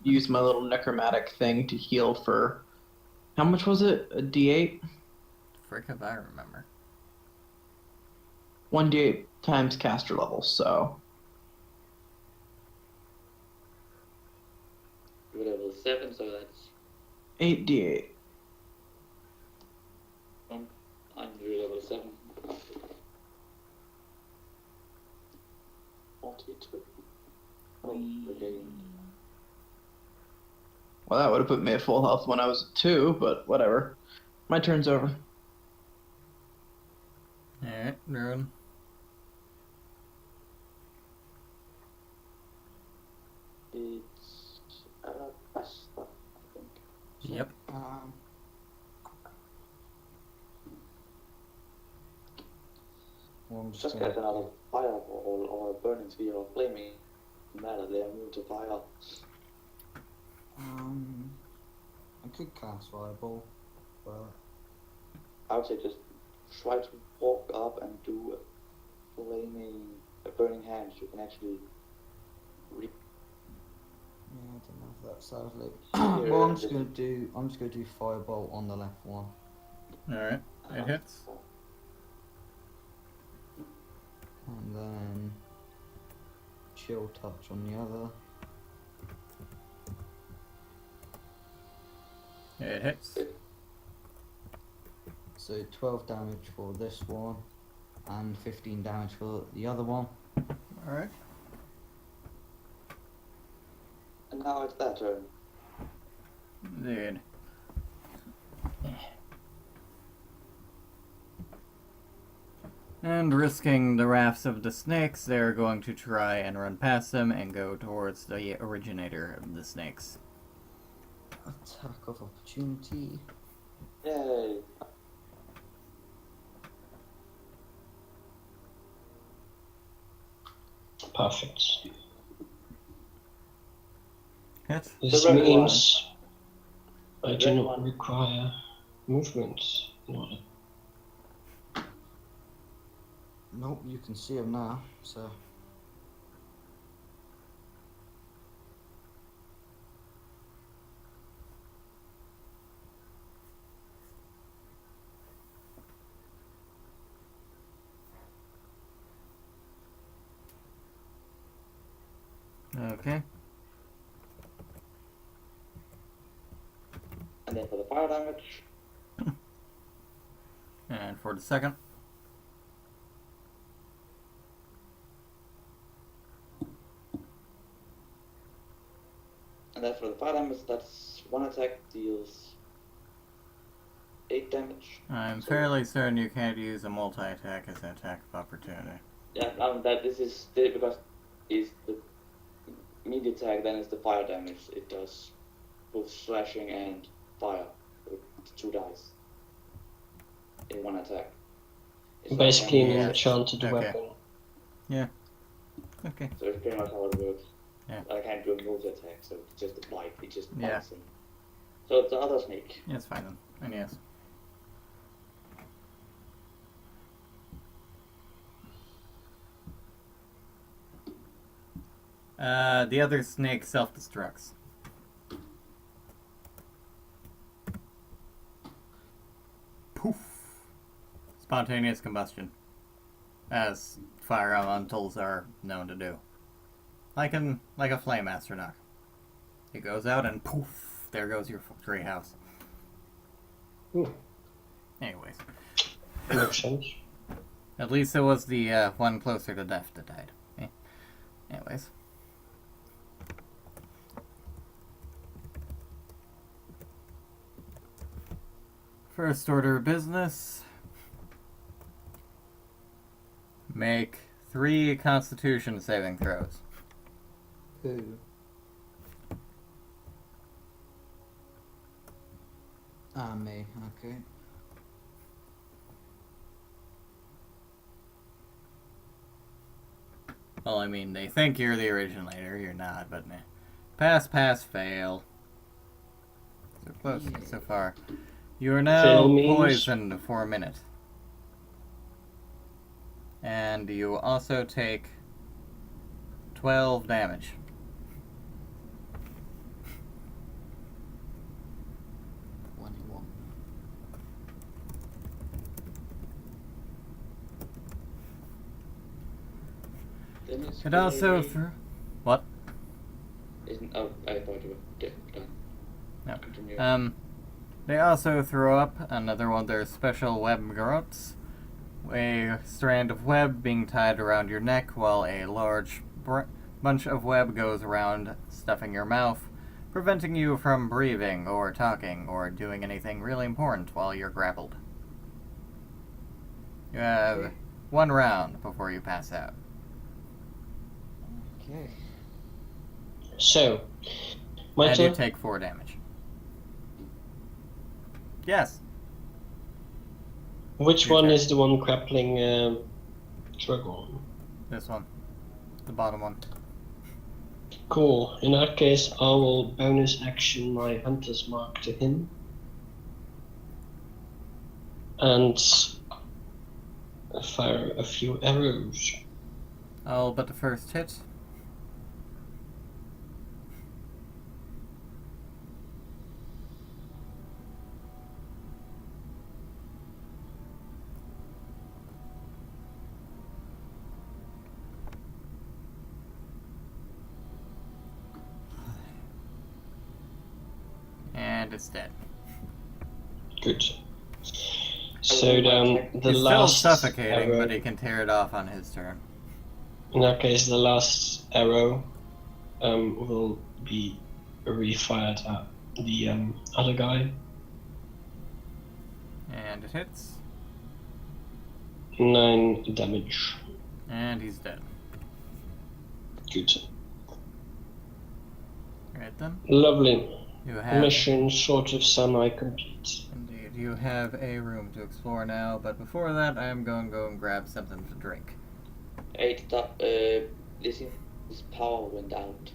use my little necromantic thing to heal for. How much was it? A D8? Frick if I remember. 1d8 times caster level, so. You're level 7, so that's 8d8. I'm level 7. 42. Oh, okay. Well, that would have put me at full health when I was at 2, but whatever. My turn's over. Alright, Ruin. It's best stuff, I think. Yep. Well, I'm Just gonna get another fireball or a burning sphere or flaming matter. They are immune to fire. I could cast Fireball, but I would say just try to walk up and do a burning hand. You can actually yeah, I don't know if that's sadly. Yeah, Well, I'm just just- gonna do Fireball on the left one. Alright, it hits. And then Chill Touch on the other. It hits. So 12 damage for this one, and 15 damage for the other one. Alright. And now it's their turn. Dude. And risking the wraths of the snakes, they're going to try and run past them and go towards the originator of the snakes. Attack of opportunity. Yay! Perfect. Hit. This The red means I The do red not one. require movement in order. Nope, you can see him now, so. Okay. And then for the fire damage, And for the second. and then for the fire damage, that's one attack deals 8 damage. I'm So- fairly certain you can't use a multi-attack as an attack of opportunity. Yeah, that this is because is the melee attack, then it's the fire damage. It does both slashing and fire with 2 dice in one attack. It's not Basically an Yes. enchanted Okay. weapon. Okay. So it's pretty much how it works. Yeah. I can't do a multi attack, so it's just a bite. It just Yeah. bites him. So it's the other snake. Yeah, it's fine then. And yes. The other snake self-destructs. Poof. Spontaneous combustion. As fire elementals are known to do. Like a flame astronaut. It goes out and poof, there goes your tree house. Ooh. Anyways. Makes sense. At least it was the one closer to death that died. Anyways. First order of business. Make 3 Constitution saving throws. Who? Ah, me. Okay. Well, I mean, they think you're the originator. You're not, but nah. Pass, pass, fail. So close so far. You are now Fail means- poisoned for a minute. And you also take 12 damage. Then it's It also very- what? Isn't, oh, I thought you were done. No. Continue. They also throw up another one of their special web grots. A strand of web being tied around your neck while a large bunch of web goes around stuffing your mouth, preventing you from breathing or talking or doing anything really important while you're grappled. You have 1 round before you pass out. Okay. So, my And you turn. take 4 damage. Yes. Which Your one turn. is the one grappling Dragon? This one. The bottom one. Cool. In that case, I will bonus action my Hunter's Mark to him. And fire a few arrows. Oh, but the first hit. And it's dead. Good. So then the He's last still suffocating, arrow, but he can tear it off on his turn. in that case, the last arrow will be refired at the other guy. And it hits. 9 damage. And he's dead. Good. Right then. Lovely. You have Mission sort of semi-complete. indeed. You have a room to explore now, but before that I am going to go and grab something to drink. Hey, stop. Listen, his power went out.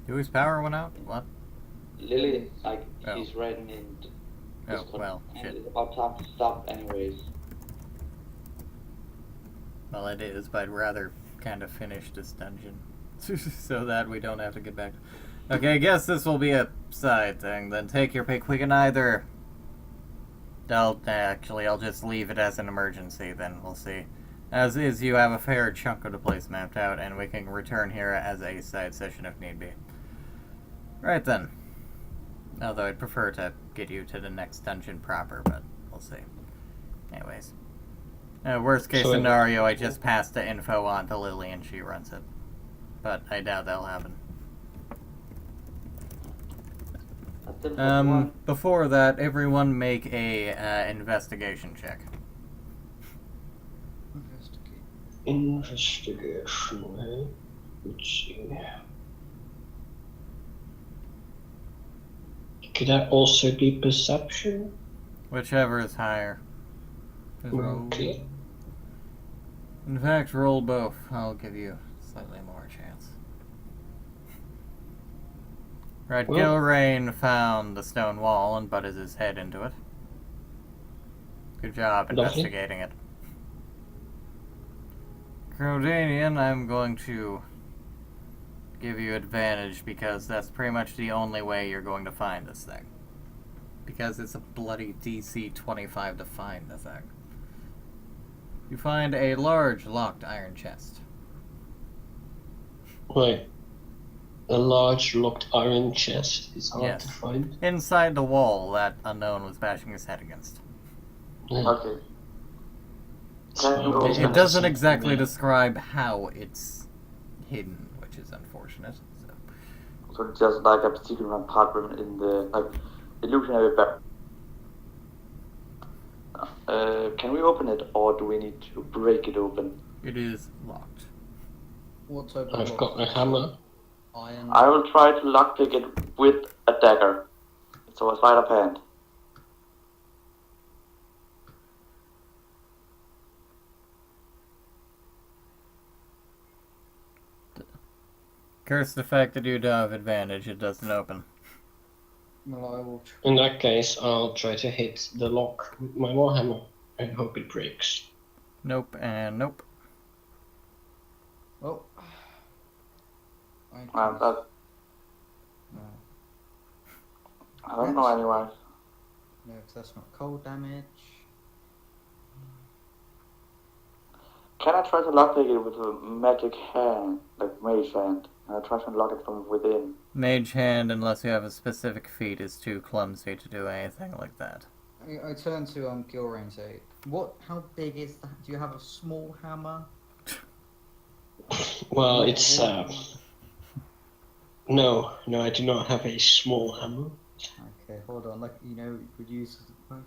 Whose power went out? What? Lily, like, Oh. he's writing in Oh, Discord, well, and shit. it's about time to stop anyways. Well, it is, but I'd rather kind of finish this dungeon. So that we don't have to get back. Okay, I guess this will be a side thing. Then take your pick. We can either... I'll just leave it as an emergency, then we'll see. As is, you have a fair chunk of the place mapped out, and we can return here as a side session if need be. Right then. Although I'd prefer to get you to the next dungeon proper, but we'll see. Anyways. Worst case scenario, I just pass the info on to Lily and she runs it. But I doubt that'll happen. Before that, everyone make a investigation check. Investigation, eh? Let's see. Could that also be perception? Whichever is higher. Just roll. Okay. In fact, roll both. I'll give you slightly more chance. Right, Well- Gilrain found the stone wall and butted his head into it. Good job Lovely. investigating it. Crodanian, I'm going to give you advantage because that's pretty much the only way you're going to find this thing. Because it's a bloody DC 25 to find the thing. You find a large locked iron chest. Right. A large locked iron chest is hard to Yes. find. Inside the wall that unknown was bashing his head against. Okay. So, It doesn't exactly describe how it's hidden, which is unfortunate. So just like a particular apartment in the illusionary back. Can we open it, or do we need to break it open? It is locked. What type of I've lock? got a hammer. Iron. I will try to lockpick it with a dagger. So a sleight of hand. Curse the fact that you don't have advantage, it doesn't open. Well, I will try. In that case, I'll try to hit the lock with my warhammer and hope it breaks. Nope and nope. Oh. I That, no. I don't know anyway. No, 'cause that's not cold damage. Can I try to lockpick it with a magic hand, like mage hand? And I try to lock it from within. Mage hand, unless you have a specific feat, is too clumsy to do anything like that. I turn to Gilrain and say, how big is that? Do you have a small hammer? Well, it's no, I do not have a small hammer. Okay, hold on. Like, you would use both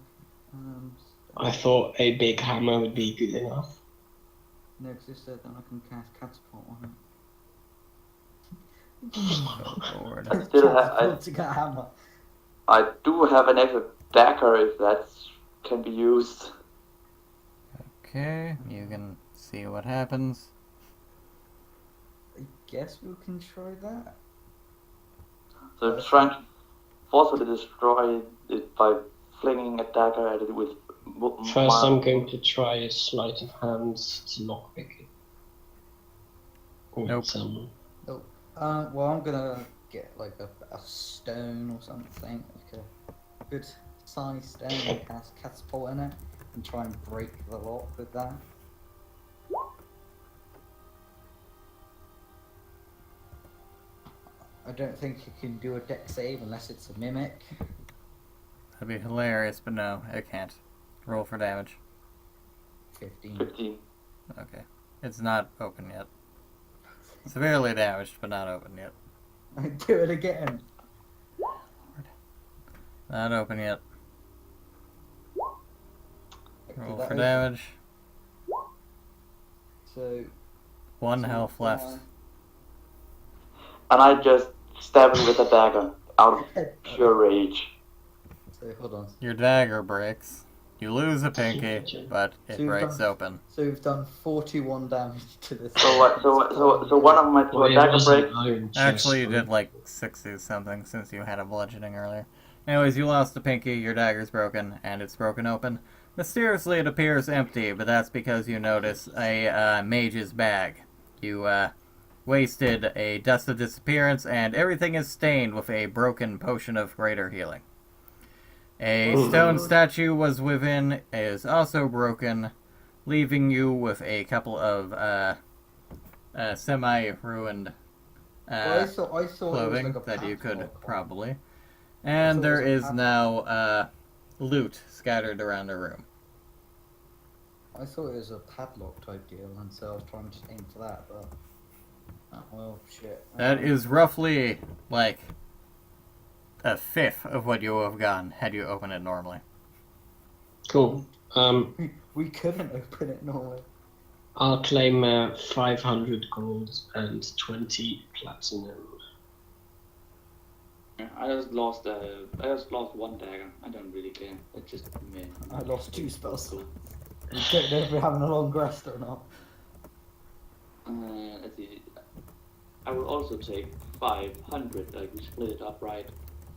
arms. I thought a big hammer would be good enough. No, because it said that I can cast catapult on it. Oh, Lord. I still have. To get a hammer. I do have an extra dagger if that can be used. Okay, you can see what happens. I guess we can try that. So I'm trying to forcefully destroy it by flinging a dagger at it with. First, I'm going to try a sleight of hand to lockpick it. With Nope. some- Well, I'm gonna get like a stone or something, like a good size stone and cast catapult in it, and try and break the lock with that. I don't think you can do a deck save unless it's a mimic. That'd be hilarious, but no, it can't. Roll for damage. 15. 15. Okay. It's not open yet. Severely damaged, but not open yet. Do it again. Not open yet. Did Roll that for open? damage. So 1 health left. And I just stab it with a dagger out of pure rage. So hold on. Your dagger breaks. You lose a pinky, but it So you've breaks done- open. So we've done 41 damage to this. So what? So one of my Well, it dagger was an breaks. iron chest, Actually, you right? did like 60 something since you had a bludgeoning earlier. Anyways, you lost a pinky, your dagger's broken, and it's broken open. Mysteriously, it appears empty, but that's because you notice a mage's bag. You wasted a dust of disappearance, and everything is stained with a broken potion of greater healing. A stone statue was within, is also broken. leaving you with a couple of semi-ruined I saw it was clothing like a that you could padlock. probably. thought And it there was a is padlock. now loot scattered around the room. I thought it was a padlock type deal, and so I was trying to aim for that, but well, shit. That is roughly like a fifth of what you would have gotten had you opened it normally. Cool. We couldn't open it normally. I'll claim 500 gold and 20 platinum. I just lost one dagger. I don't really care. It's just me. I lost 2 spells. We don't know if we're having a long rest or not. Let's see. I will also take 500. Like we split it up, right?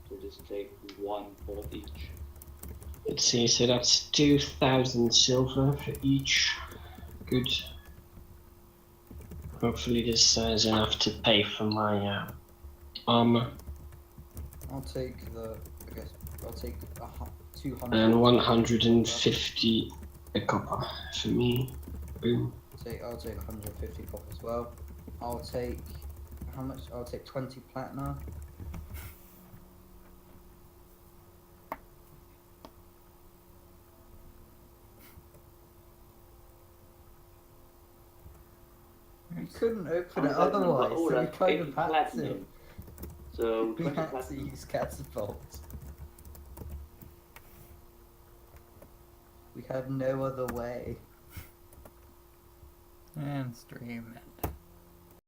So just take 1/4 each. Let's see, so that's 2,000 silver for each. Good. Hopefully this is enough to pay for my armor. I'll take I'll take 200. And 150 a copper for me. Boom. I'll take 150 copper as well. I'll take how much? I'll take 20 platinum. We couldn't open it otherwise, so we kind of had to. So We 20 had to platinum. use catapults. We had no other way. And stream.